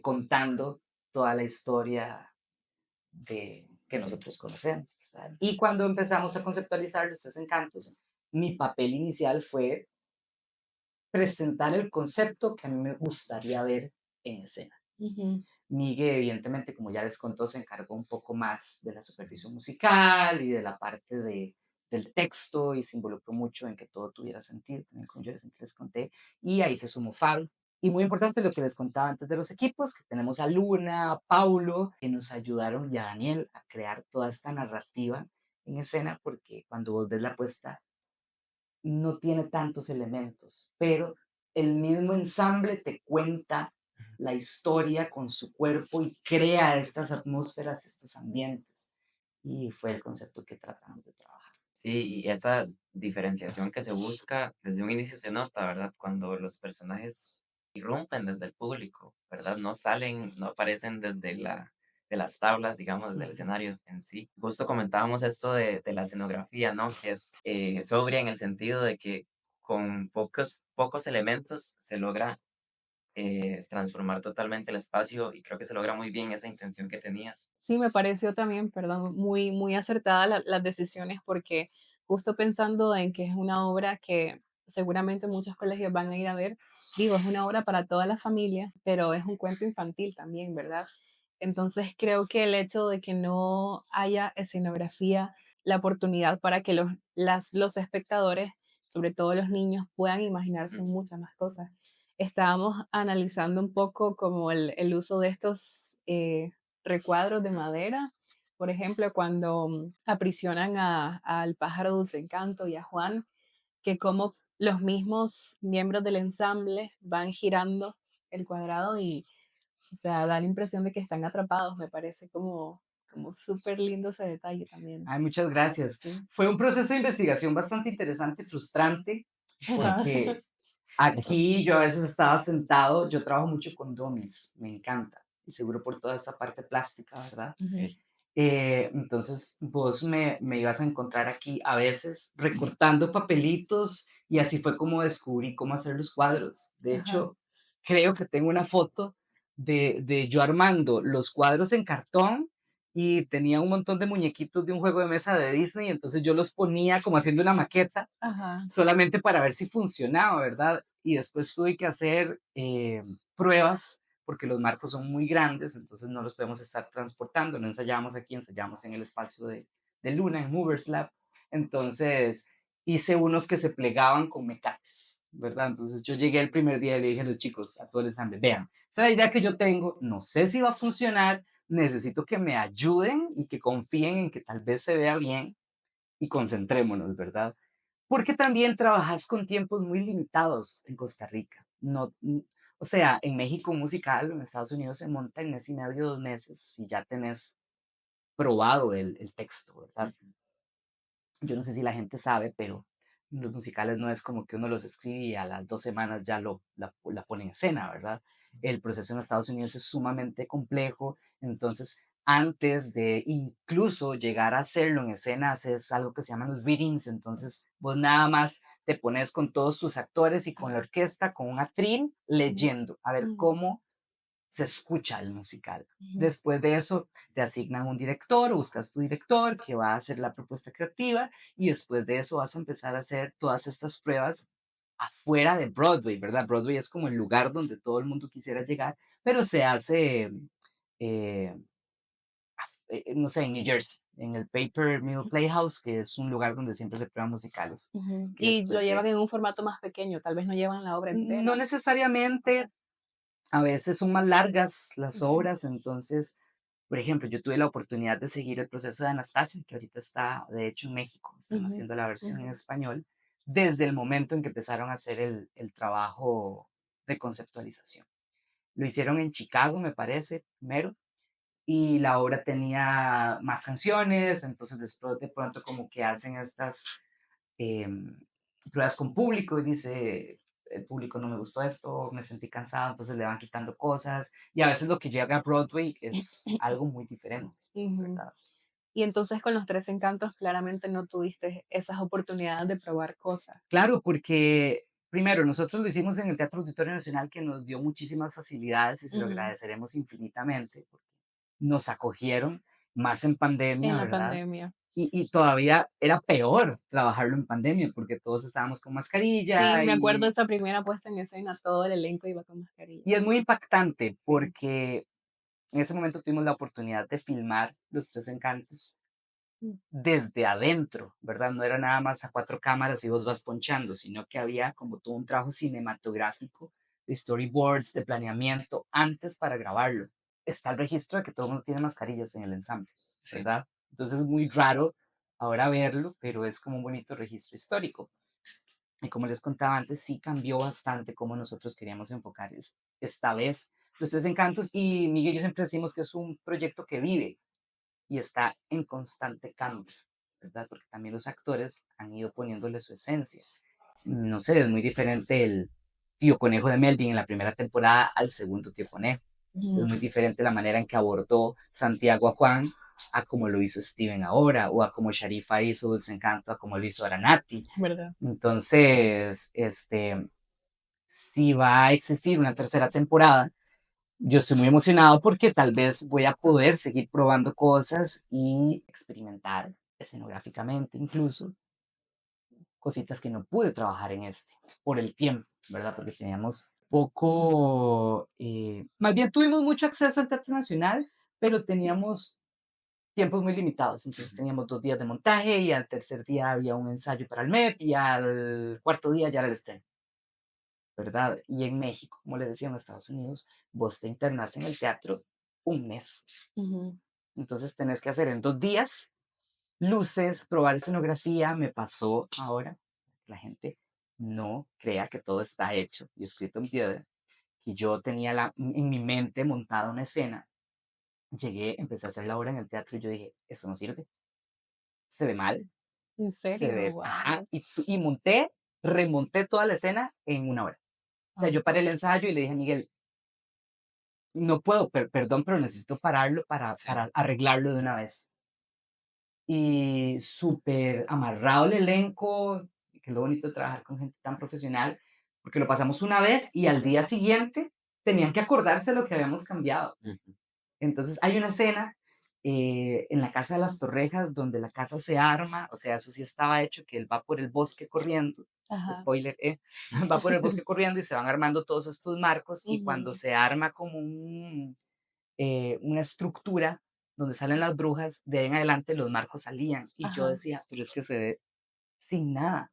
contando toda la historia que nosotros conocemos, ¿verdad? Y cuando empezamos a conceptualizar los tres encantos, mi papel inicial fue presentar el concepto que a mí me gustaría ver en escena. Miguel, evidentemente, como ya les contó, se encargó un poco más de la supervisión musical y de la parte del texto, y se involucró mucho en que todo tuviera sentido, también con Yo les conté, y ahí se sumó Fabio. Y muy importante lo que les contaba antes de los equipos, que tenemos a Luna, a Paulo, que nos ayudaron, y a Daniel, a crear toda esta narrativa en escena, porque cuando vos ves la puesta no tiene tantos elementos, pero el mismo ensamble te cuenta la historia con su cuerpo y crea estas atmósferas, estos ambientes. Y fue el concepto que tratamos de trabajar. Sí, y esta diferenciación que se busca desde un inicio se nota, ¿verdad? Cuando los personajes irrumpen desde el público, ¿verdad? No salen, no aparecen desde de las tablas, digamos, desde el escenario en sí. Justo comentábamos esto de la escenografía, ¿no? Que es sobria en el sentido de que con pocos elementos se logra transformar totalmente el espacio, y creo que se logra muy bien esa intención que tenías. Sí, me pareció también, perdón, muy, muy acertada las decisiones, porque justo pensando en que es una obra que seguramente muchos colegios van a ir a ver, digo, es una obra para toda la familia, pero es un cuento infantil también, ¿verdad? Entonces creo que el hecho de que no haya escenografía, la oportunidad para que los espectadores, sobre todo los niños, puedan imaginarse muchas más cosas. Estábamos analizando un poco como el uso de estos recuadros de madera, por ejemplo, cuando aprisionan al pájaro Dulce Encanto y a Juan, que como los mismos miembros del ensamble van girando el cuadrado y, o sea, da la impresión de que están atrapados. Me parece como súper lindo ese detalle también. Ay, muchas gracias. Sí. Fue un proceso de investigación bastante interesante, frustrante, Ajá. porque aquí yo a veces estaba sentado, yo trabajo mucho con dummies, me encanta, y seguro por toda esta parte plástica, ¿verdad? Ujú. Entonces vos me ibas a encontrar aquí a veces recortando papelitos y así fue como descubrí cómo hacer los cuadros. De Ajá. hecho, creo que tengo una foto de yo armando los cuadros en cartón y tenía un montón de muñequitos de un juego de mesa de Disney, entonces yo los ponía como haciendo una maqueta Ajá. solamente para ver si funcionaba, ¿verdad? Y después tuve que hacer pruebas porque los marcos son muy grandes, entonces no los podemos estar transportando, no ensayamos aquí, ensayamos en el espacio de Luna, en Movers Lab. Entonces hice unos que se plegaban con mecates, ¿verdad? Entonces yo llegué el primer día y le dije a los chicos, a todo el ensamble, vean, esa es la idea que yo tengo, no sé si va a funcionar, necesito que me ayuden y que confíen en que tal vez se vea bien y concentrémonos, ¿verdad? Porque también trabajas con tiempos muy limitados en Costa Rica. No, o sea, en México un musical, en Estados Unidos se monta en mes y medio, 2 meses, si ya tenés probado el texto, ¿verdad? Yo no sé si la gente sabe, pero los musicales no es como que uno los escribe y a las 2 semanas ya la pone en escena, ¿verdad? El proceso en Estados Unidos es sumamente complejo, entonces antes de incluso llegar a hacerlo en escena, haces algo que se llaman los readings, entonces vos nada más te pones con todos tus actores y con la orquesta, con un atril, Ujú. leyendo, a ver Ujú. cómo se escucha el musical. Ujú. Después de eso, te asignan un director, buscas tu director que va a hacer la propuesta creativa y después de eso vas a empezar a hacer todas estas pruebas afuera de Broadway, ¿verdad? Broadway es como el lugar donde todo el mundo quisiera llegar, pero se hace, eh, no sé, en New Jersey, en el Paper Mill Playhouse, que es un lugar donde siempre se prueban musicales. Ujú. Y Y lo después llevan en un formato más pequeño, tal vez no llevan la obra no entera. necesariamente, Ajá. a veces son más largas las Ujú. obras, entonces por ejemplo, yo tuve la oportunidad de seguir el proceso de Anastasia, que ahorita está, de hecho, en México, están Ujú. haciendo la versión en Ujú. español, desde el momento en que empezaron a hacer el trabajo de conceptualización. Lo hicieron en Chicago, me parece, primero, y la obra tenía más canciones, entonces después de pronto como que hacen estas em, pruebas con público y dice, el público no me gustó esto, me sentí cansado, entonces le van quitando cosas y a veces lo que llega a Broadway es algo muy diferente, Ujú. ¿verdad? Y entonces con los Tres Encantos claramente no tuviste esas oportunidades de probar cosas. Claro, porque primero nosotros lo hicimos en el Teatro Auditorio Nacional que nos dio muchísimas facilidades y se lo Ujú. agradeceremos infinitamente, porque nos acogieron más en En pandemia, la ¿verdad? pandemia. Y todavía era peor trabajarlo en pandemia porque todos estábamos con Sí, mascarilla me acuerdo de esa primera puesta en escena, todo el elenco iba con mascarilla. y es muy impactante Sí. porque en ese momento tuvimos la oportunidad de filmar Los Tres Encantos Mm. desde adentro, ¿verdad? No era nada más a 4 cámaras y vos vas ponchando, sino que había como todo un trabajo cinematográfico, de storyboards, de planeamiento, antes para grabarlo. Está el registro de que todo el mundo tiene mascarillas en el ensamble, Sí. ¿verdad? Entonces es muy raro ahora verlo, pero es como un bonito registro histórico. Y como les contaba antes, sí cambió bastante cómo nosotros queríamos enfocar esta vez Los Tres Encantos. Y Miguel y yo siempre decimos que es un proyecto que vive y está en constante cambio, ¿verdad? Porque también los actores han ido poniéndole su esencia. No sé, es muy diferente el tío conejo de Melvin en la primera temporada al segundo tío conejo. Es Ujú. muy diferente la manera en que abordó Santiago a Juan a como lo hizo Steven ahora, o a como Sharifa hizo Dulce Encanto, a como lo hizo Aranati. ¿Verdad? Entonces, si va a existir una tercera temporada, yo estoy muy emocionado porque tal vez voy a poder seguir probando cosas y experimentar escenográficamente, incluso cositas que no pude trabajar en por el tiempo, ¿verdad? Porque teníamos poco, más bien tuvimos mucho acceso al Teatro Nacional, pero teníamos tiempos muy limitados. Entonces teníamos 2 días de montaje y al tercer día había un ensayo para el MEP y al cuarto día ya era el estreno, ¿verdad? Y en México, como les decía, en Estados Unidos, vos te internas en el teatro un mes. Ujú. Entonces tenés que hacer en 2 días luces, probar escenografía. Me pasó ahora, la gente no crea que todo está hecho y escrito en piedra, que yo tenía en mi mente montada una escena. Llegué, empecé a hacer la obra en el teatro y yo dije, eso no sirve, se ve mal, ¿En se serio? ve, ajá, Wow. y monté remonté toda la escena en 1 hora. O sea, Ah, yo paré el ensayo y le dije a Miguel, no puedo, perdón, pero necesito pararlo Sí. para arreglarlo de una vez. Y súper amarrado el elenco, que es lo bonito de trabajar con gente tan profesional, porque lo pasamos una vez y al día siguiente tenían que acordarse de lo que habíamos cambiado. Ujú. Entonces hay una escena en la casa de las Torrejas donde la casa se arma, o sea, eso sí estaba hecho, que él va por el bosque corriendo, ajá. spoiler, va por el bosque corriendo y se van armando todos estos marcos y cuando Ujú. se arma como una estructura donde salen las brujas, de ahí en adelante los marcos salían y yo Ajá. decía, pero es que se ve sin nada.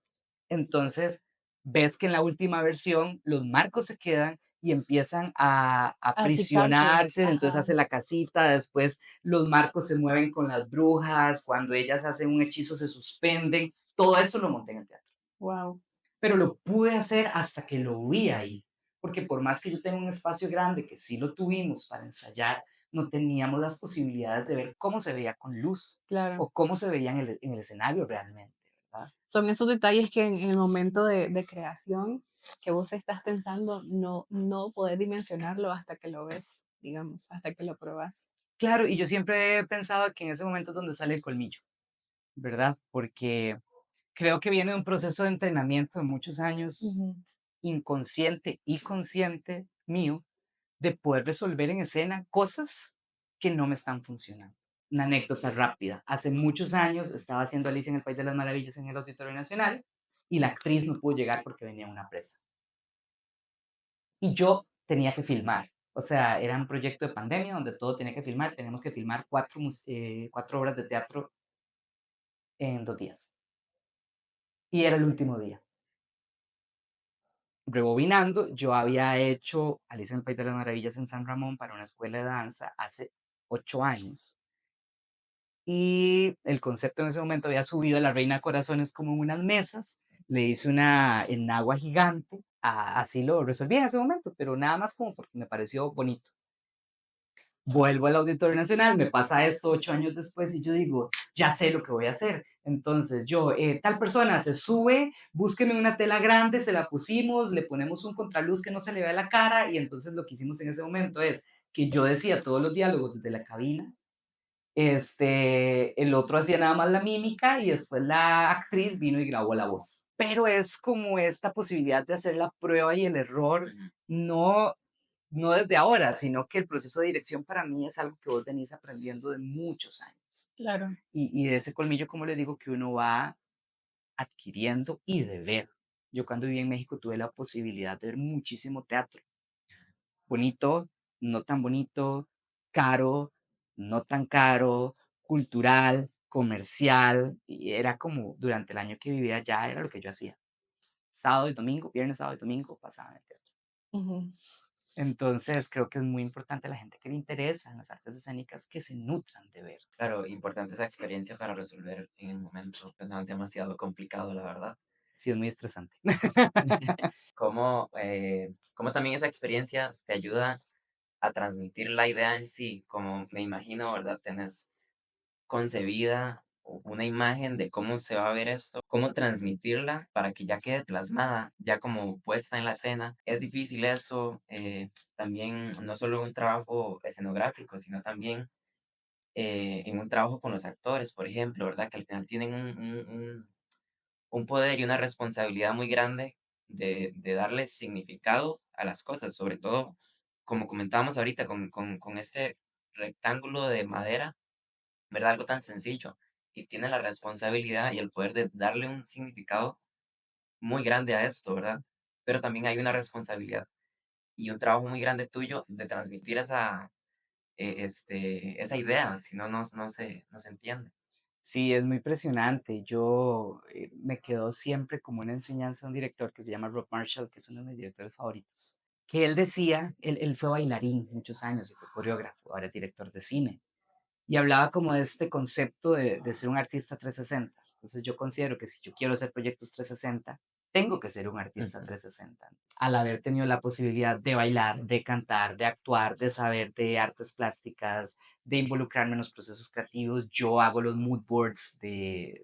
Entonces, ves que en la última versión los marcos se quedan y empiezan a Achicarse. aprisionarse, entonces Ajá. hace la casita, después los marcos se mueven con las brujas, cuando ellas hacen un hechizo se suspenden, todo eso lo monté en el teatro. Wow. Pero lo pude hacer hasta que lo vi ahí, porque por más que yo tenga un espacio grande, que sí lo tuvimos para ensayar, no teníamos las posibilidades de ver cómo se veía con luz Claro. o cómo se veía en el escenario realmente, ¿verdad? Son esos detalles que en el momento de creación que vos estás pensando, no podés dimensionarlo hasta que lo ves, digamos, hasta que lo pruebas. Claro, y yo siempre he pensado que en ese momento es donde sale el colmillo, ¿verdad? Porque creo que viene de un proceso de entrenamiento de muchos años, Ujú. inconsciente y consciente mío, de poder resolver en escena cosas que no me están funcionando. Una anécdota rápida. Hace muchos años estaba haciendo Alicia en el País de las Maravillas en el Auditorio Nacional y la actriz no pudo llegar porque venía una presa. Y yo tenía que filmar. O sea, era un proyecto de pandemia donde todo tenía que filmar. Tenemos que filmar 4 obras de teatro en 2 días. Y era el último día. Rebobinando, yo había hecho Alicia en el País de las Maravillas en San Ramón para una escuela de danza hace 8 años. Y el concepto en ese momento había subido a la Reina de Corazones como en unas mesas. Le hice una enagua gigante. Así lo resolví en ese momento, pero nada más como porque me pareció bonito. Vuelvo al Auditorio Nacional, me pasa esto 8 años después y yo digo, ya sé lo que voy a hacer. Entonces yo, tal persona se sube, búsqueme una tela grande, se la pusimos, le ponemos un contraluz que no se le vea la cara y entonces lo que hicimos en ese momento es que yo decía todos los diálogos desde la cabina, el otro hacía nada más la mímica y después la actriz vino y grabó la voz. Pero es como esta posibilidad de hacer la prueba y el error, Ujú. no no desde ahora, sino que el proceso de dirección para mí es algo que vos venís aprendiendo de muchos años. Claro. Y de ese colmillo, como le digo, que uno va adquiriendo y de ver. Yo cuando viví en México tuve la posibilidad de ver muchísimo teatro. Bonito, no tan bonito, caro, no tan caro, cultural, comercial. Y era como durante el año que vivía allá, era lo que yo hacía. Sábado y domingo, viernes, sábado y domingo pasaba en el teatro. Ujú. Entonces, creo que es muy importante la gente que le interesa en las artes escénicas que se nutran de ver. Claro, importante esa experiencia para resolver en el momento. Suena demasiado complicado, la verdad. Sí, es muy estresante. ¿Cómo también esa experiencia te ayuda a transmitir la idea en sí? Como me imagino, ¿verdad? Tenés concebida una imagen de cómo se va a ver esto, cómo transmitirla para que ya quede plasmada, ya como puesta en la escena. Es difícil eso, también no solo un trabajo escenográfico, sino también en un trabajo con los actores, por ejemplo, ¿verdad? Que al final tienen un poder y una responsabilidad muy grande de darle significado a las cosas, sobre todo, como comentábamos ahorita, con este rectángulo de madera, ¿verdad? Algo tan sencillo. Y tiene la responsabilidad y el poder de darle un significado muy grande a esto, ¿verdad? Pero también hay una responsabilidad y un trabajo muy grande tuyo de transmitir esa idea, si no, no se entiende. Sí, es muy impresionante. Yo me quedo siempre como una enseñanza de un director que se llama Rob Marshall, que es uno de mis directores favoritos. Que él decía, él fue bailarín muchos años y fue coreógrafo, ahora es director de cine. Y hablaba como de este concepto de ser un artista 360. Entonces yo considero que si yo quiero hacer proyectos 360, tengo que ser un artista Ujú. 360. Al haber tenido la posibilidad de bailar, de cantar, de actuar, de saber de artes plásticas, de involucrarme en los procesos creativos, yo hago los mood boards del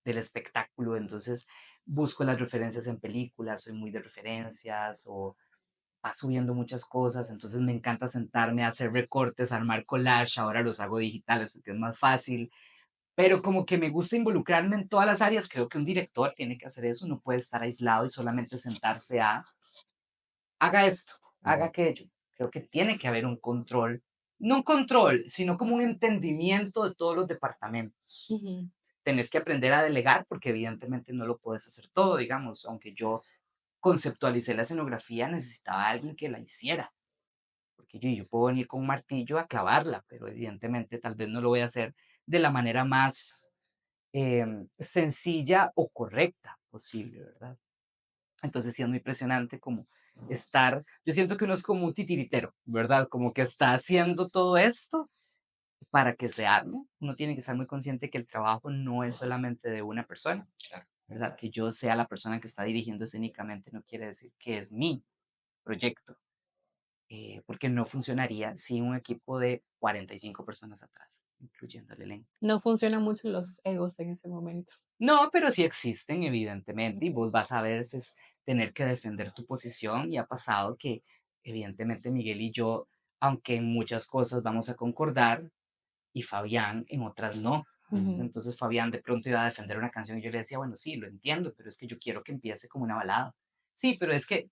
espectáculo. Entonces busco las referencias en películas, soy muy de referencias o paso viendo muchas cosas, entonces me encanta sentarme a hacer recortes, a armar collage, ahora los hago digitales porque es más fácil, pero como que me gusta involucrarme en todas las áreas, creo que un director tiene que hacer eso, no puede estar aislado y solamente sentarse a, haga esto, haga Ujú. aquello, creo que tiene que haber un control, no un control, sino como un entendimiento de todos los departamentos. Ujú. Tenés que aprender a delegar porque evidentemente no lo puedes hacer todo, digamos, aunque yo conceptualicé la escenografía, necesitaba a alguien que la hiciera, porque yo puedo venir con un martillo a clavarla, pero evidentemente tal vez no lo voy a hacer de la manera más sencilla o correcta posible, ¿verdad? Entonces sí es muy impresionante como estar, yo siento que uno es como un titiritero, ¿verdad? Como que está haciendo todo esto para que se arme. Uno tiene que estar muy consciente que el trabajo no es solamente de una persona, Claro. ¿verdad? Que yo sea la persona que está dirigiendo escénicamente no quiere decir que es mi proyecto, porque no funcionaría sin un equipo de 45 personas atrás, incluyendo el elenco. No funcionan mucho los egos en ese momento. No, pero sí existen, evidentemente, y vos vas a veces tener que defender tu posición, y ha pasado que, evidentemente, Miguel y yo, aunque en muchas cosas vamos a concordar, y Fabián en otras no. Ujú. Entonces Fabián de pronto iba a defender una canción y yo le decía, bueno, sí, lo entiendo, pero es que yo quiero que empiece como una balada. Sí, pero es que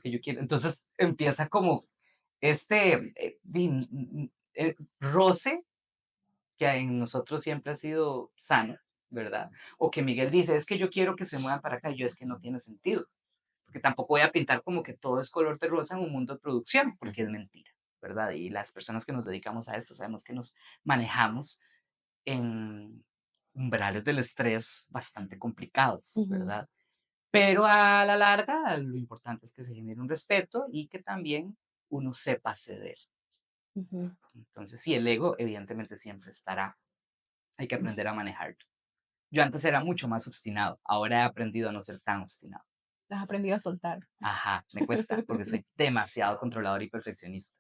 yo quiero. Entonces empieza como este roce que en nosotros siempre ha sido sano, ¿verdad? O que Miguel dice, es que yo quiero que se muevan para acá, y yo es que no tiene sentido, porque tampoco voy a pintar como que todo es color de rosa en un mundo de producción, porque es mentira, ¿verdad? Y las personas que nos dedicamos a esto sabemos que nos manejamos en umbrales del estrés bastante complicados, Ujú. ¿verdad? Pero a la larga, lo importante es que se genere un respeto y que también uno sepa ceder. Ujú. Entonces, sí, el ego evidentemente siempre estará. Hay que aprender a manejarlo. Yo antes era mucho más obstinado, ahora he aprendido a no ser tan obstinado. Has aprendido a soltar. Ajá, me cuesta porque soy demasiado controlador y perfeccionista.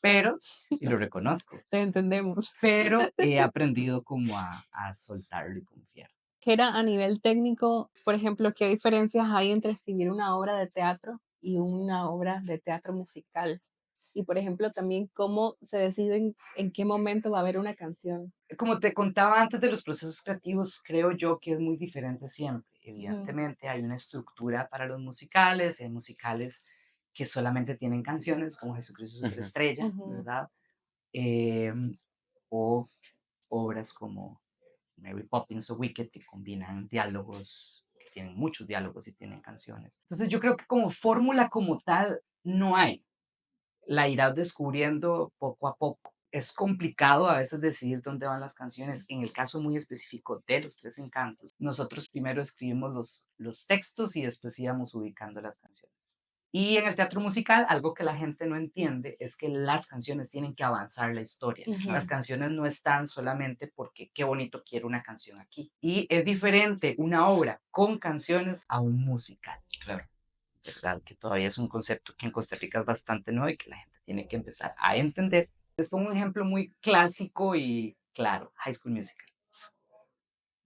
Pero, y lo reconozco, Te entendemos. pero he aprendido como a soltarlo y confiar. Era a nivel técnico, por ejemplo, ¿qué diferencias hay entre escribir una obra de teatro y una obra de teatro musical? Y, por ejemplo, también cómo se decide en qué momento va a haber una canción. Como te contaba antes de los procesos creativos, creo yo que es muy diferente siempre. Ujú. Evidentemente hay una estructura para los musicales, hay musicales que solamente tienen canciones, como Jesucristo Ujú. Superestrella, Ujú. ¿verdad? Em, o obras como Mary Poppins o Wicked, que combinan diálogos, que tienen muchos diálogos y tienen canciones. Entonces yo creo que como fórmula como tal no hay, la irás descubriendo poco a poco. Es complicado a veces decidir dónde van las canciones. En el caso muy específico de Los Tres Encantos, nosotros primero escribimos los textos y después íbamos ubicando las canciones. Y en el teatro musical, algo que la gente no entiende es que las canciones tienen que avanzar la historia. Ujú. Las canciones no están solamente porque qué bonito quiero una canción aquí. Y es diferente una obra con canciones a un musical. Claro. ¿Verdad? Que todavía es un concepto que en Costa Rica es bastante nuevo y que la gente tiene que empezar a entender. Les pongo un ejemplo muy clásico y claro, High School Musical.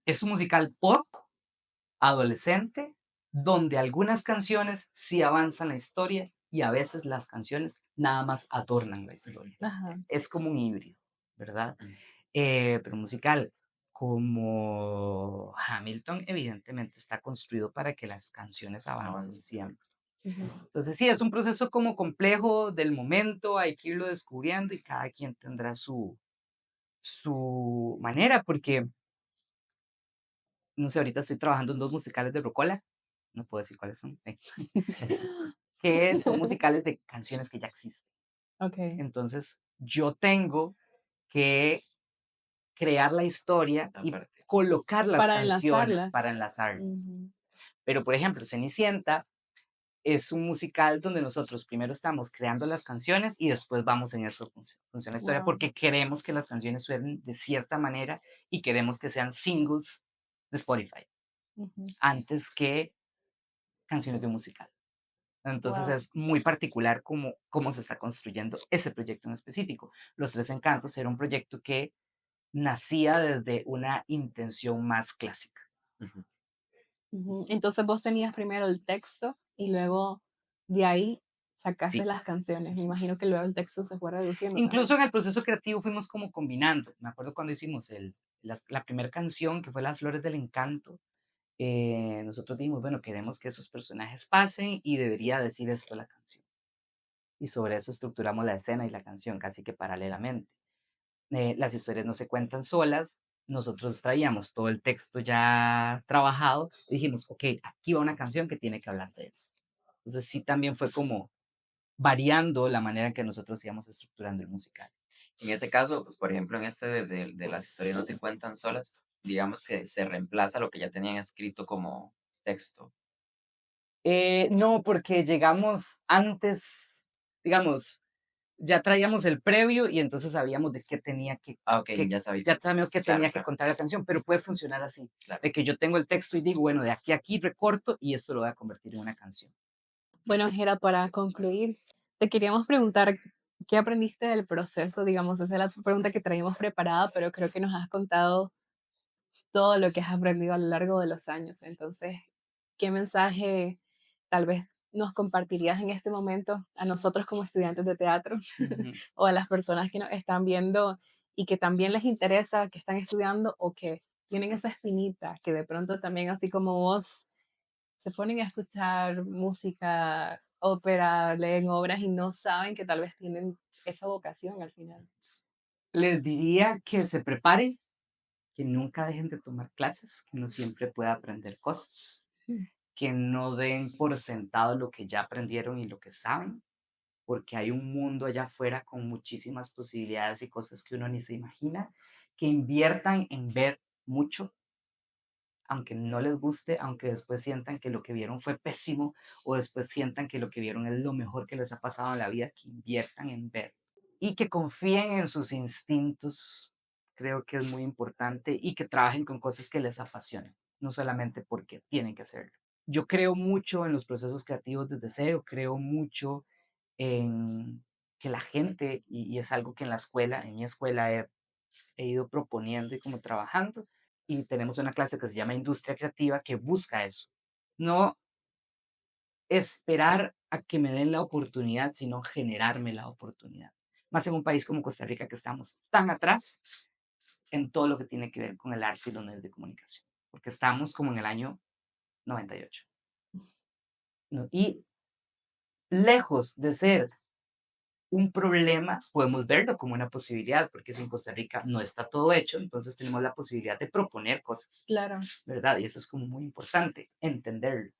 Es un musical pop, adolescente, donde algunas canciones sí avanzan la historia y a veces las canciones nada más adornan la historia. Ajá. Es como un híbrido, ¿verdad? Mm. Pero un musical como Hamilton evidentemente está construido para que las canciones avancen Avance, claro. siempre. Ujú. Entonces sí, es un proceso como complejo del momento, hay que irlo descubriendo y cada quien tendrá su manera, porque, no sé, ahorita estoy trabajando en dos musicales de Rocola, no puedo decir cuáles son, que son musicales de canciones que ya existen. Ok. Entonces yo tengo que crear la historia y Aparte. colocar las Para canciones para enlazarlas. enlazarlas. Ujú. Pero, por ejemplo, Cenicienta es un musical donde nosotros primero estamos creando las canciones y después vamos en eso funciona la historia Wow. porque queremos que las canciones suenen de cierta manera y queremos que sean singles de Spotify Ujú. antes que canciones de un musical. Entonces Wow. es muy particular cómo se está construyendo ese proyecto en específico. Los Tres Encantos era un proyecto que nacía desde una intención más clásica. Ujú. Ujú. Entonces vos tenías primero el texto y luego de ahí sacaste Sí. las canciones. Me imagino que luego el texto se fue reduciendo también. Incluso en el proceso creativo fuimos como combinando. Me acuerdo cuando hicimos la primera canción, que fue Las Flores del Encanto, nosotros dijimos, bueno, queremos que esos personajes pasen y debería decir esto la canción. Y sobre eso estructuramos la escena y la canción casi que paralelamente. Las historias no se cuentan solas, nosotros traíamos todo el texto ya trabajado y dijimos, ok, aquí va una canción que tiene que hablar de eso. Entonces sí también fue como variando la manera en que nosotros íbamos estructurando el musical. En ese caso, pues, por ejemplo, en este de las historias no se cuentan solas, digamos que se reemplaza lo que ya tenían escrito como texto. No, porque llegamos antes, digamos, ya traíamos el previo y entonces sabíamos de qué tenía Ah, ok, que ya sabía. ya sabíamos que Claro, tenía que claro, contar la canción, pero puede funcionar así, claro. de que yo tengo el texto y digo, bueno, de aquí a aquí recorto y esto lo voy a convertir en una canción. Bueno, Jera, para concluir, te queríamos preguntar, ¿qué aprendiste del proceso? Digamos, esa es la pregunta que traíamos preparada, pero creo que nos has contado todo lo que has aprendido a lo largo de los años. Entonces, ¿qué mensaje tal vez nos compartirías en este momento a nosotros como estudiantes de teatro Ujú. o a las personas que nos están viendo y que también les interesa, que están estudiando o que tienen esa espinita, que de pronto también, así como vos, se ponen a escuchar música, ópera, leen obras y no saben que tal vez tienen esa vocación al final? Les diría que se preparen, que nunca dejen de tomar clases, que uno siempre pueda aprender cosas, que no den por sentado lo que ya aprendieron y lo que saben, porque hay un mundo allá afuera con muchísimas posibilidades y cosas que uno ni se imagina, que inviertan en ver mucho, aunque no les guste, aunque después sientan que lo que vieron fue pésimo o después sientan que lo que vieron es lo mejor que les ha pasado en la vida, que inviertan en ver y que confíen en sus instintos, creo que es muy importante, y que trabajen con cosas que les apasionen, no solamente porque tienen que hacerlo. Yo creo mucho en los procesos creativos desde cero, creo mucho en que la gente, y es algo que en la escuela, en mi escuela he ido proponiendo y como trabajando, y tenemos una clase que se llama Industria Creativa que busca eso. No esperar a que me den la oportunidad, sino generarme la oportunidad. Más en un país como Costa Rica que estamos tan atrás en todo lo que tiene que ver con el arte y los medios de comunicación, porque estamos como en el año 98. ¿No? Y lejos de ser un problema, podemos verlo como una posibilidad, porque si en Costa Rica no está todo hecho, entonces tenemos la posibilidad de proponer cosas, Claro, ¿verdad? Y eso es como muy importante, entenderlo.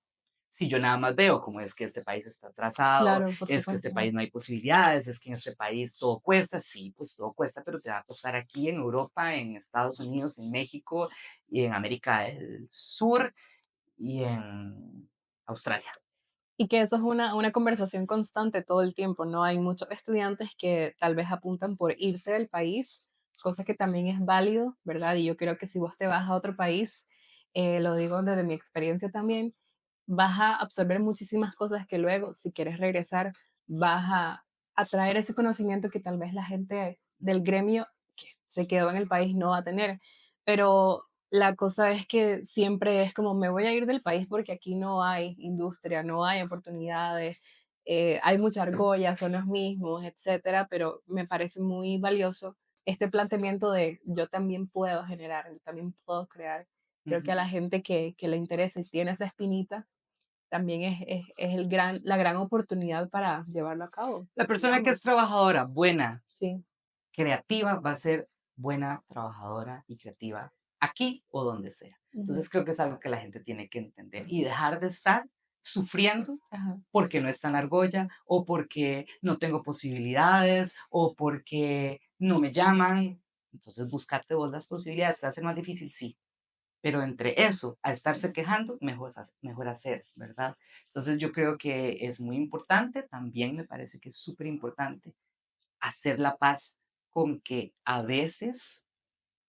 Si yo nada más veo como es que este país está atrasado, claro, por es que este supuesto. país no hay posibilidades, es que en este país todo cuesta, sí, pues todo cuesta, pero te va a costar aquí en Europa, en Estados Unidos, en México y en América del Sur y en Australia. Y que eso es una conversación constante todo el tiempo, ¿no? Hay muchos estudiantes que tal vez apuntan por irse del país, cosa que también es válido, ¿verdad? Y yo creo que si vos te vas a otro país, lo digo desde mi experiencia también, vas a absorber muchísimas cosas que luego, si quieres regresar, vas a traer ese conocimiento que tal vez la gente del gremio que se quedó en el país no va a tener. Pero la cosa es que siempre es como, me voy a ir del país porque aquí no hay industria, no hay oportunidades, hay mucha argolla, son los mismos, etcétera, pero me parece muy valioso este planteamiento de yo también puedo generar, yo también puedo crear. Creo que a Ujú. la gente que le interesa y tiene esa espinita, también es la gran oportunidad para llevarlo a cabo, La persona que es digamos. trabajadora, buena, Sí. creativa, va a ser buena trabajadora y creativa aquí o donde sea. Ujú. Entonces creo que es algo que la gente tiene que entender y dejar de estar sufriendo Ajá. porque no está en argolla o porque no tengo posibilidades o porque no me llaman. Entonces buscarte vos las posibilidades, que va a ser más difícil, sí, pero entre eso a estarse quejando, mejor hacer, ¿verdad? Entonces yo creo que es muy importante, también me parece que es súper importante hacer la paz con que a veces,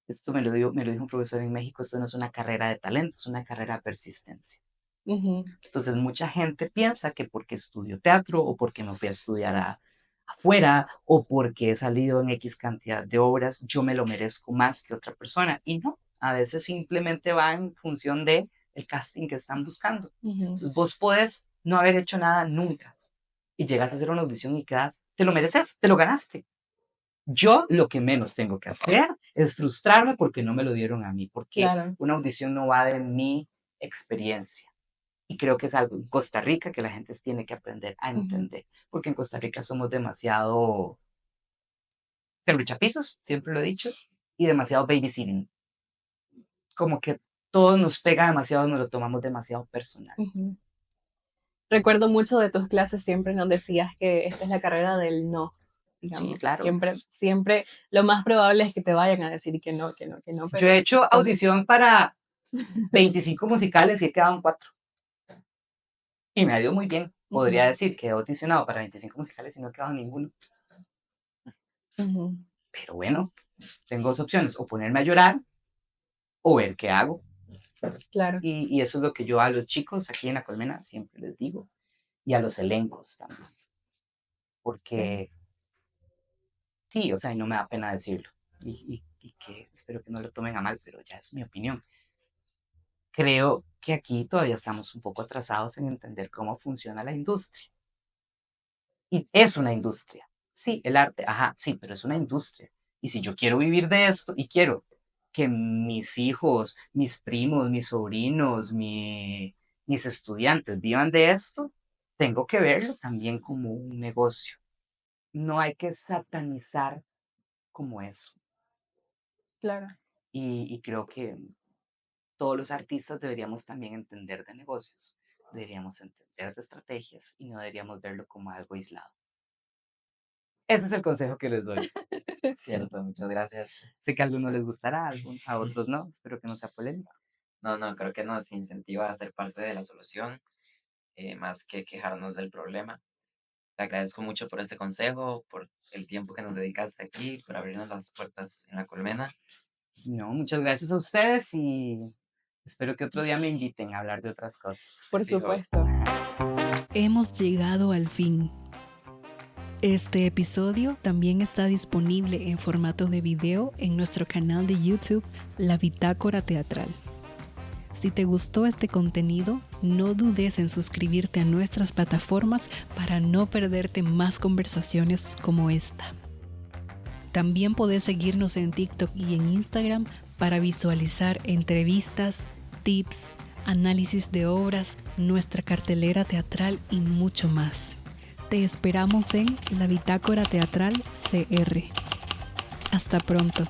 esto me lo dijo un profesor en México, esto no es una carrera de talento, es una carrera de persistencia. Ujú. Entonces mucha gente piensa que porque estudio teatro o porque me fui a estudiar afuera o porque he salido en X cantidad de obras, yo me lo merezco más que otra persona. Y no, a veces simplemente va en función de el casting que están buscando. Ujú. Entonces vos podés no haber hecho nada nunca y llegas a hacer una audición y quedas, te lo mereces, te lo ganaste. Yo lo que menos tengo que hacer es frustrarme porque no me lo dieron a mí, porque Claro. una audición no va de mi experiencia. Y creo que es algo en Costa Rica que la gente tiene que aprender a Ujú. entender, porque en Costa Rica somos demasiado terruchapisos, siempre lo he dicho, y demasiado babysitting. Como que todo nos pega demasiado, nos lo tomamos demasiado personal. Ujú. Recuerdo mucho de tus clases, siempre nos decías que esta es la carrera del no, digamos. Sí, claro. Siempre lo más probable es que te vayan a decir que no, que no, que no. Yo Pero he hecho después- audición para 25 musicales y he quedado en 4. Y me ha ido muy bien. Podría Ujú. decir que he audicionado para 25 musicales y no he quedado en ninguno. Ujú. Pero bueno, tengo dos opciones, o ponerme a llorar o ver qué hago. Claro. Y eso es lo que yo a los chicos aquí en La Colmena siempre les digo. Y a los elencos también. Porque sí, o sea, y no me da pena decirlo. Y que espero que no lo tomen a mal, pero ya es mi opinión. Creo que aquí todavía estamos un poco atrasados en entender cómo funciona la industria. Y es una industria. Sí, el arte, ajá, sí, pero es una industria. Y si yo quiero vivir de esto y quiero que mis hijos, mis primos, mis sobrinos, mis estudiantes vivan de esto, tengo que verlo también como un negocio. No hay que satanizar como eso. Claro. Y creo que todos los artistas deberíamos también entender de negocios, deberíamos entender de estrategias y no deberíamos verlo como algo aislado. Ese es el consejo que les doy. Cierto, muchas gracias. Sé que a algunos les gustará, a otros no. Espero que no sea polémico. No, creo que nos incentiva a ser parte de la solución, más que quejarnos del problema. Te agradezco mucho por este consejo, por el tiempo que nos dedicaste aquí, por abrirnos las puertas en La Colmena. No, muchas gracias a ustedes y espero que otro día me inviten a hablar de otras cosas. Por Fijo. supuesto. Hemos llegado al fin. Este episodio también está disponible en formato de video en nuestro canal de YouTube, La Bitácora Teatral. Si te gustó este contenido, no dudes en suscribirte a nuestras plataformas para no perderte más conversaciones como esta. También podés seguirnos en TikTok y en Instagram para visualizar entrevistas, tips, análisis de obras, nuestra cartelera teatral y mucho más. Te esperamos en La Bitácora Teatral CR. Hasta pronto.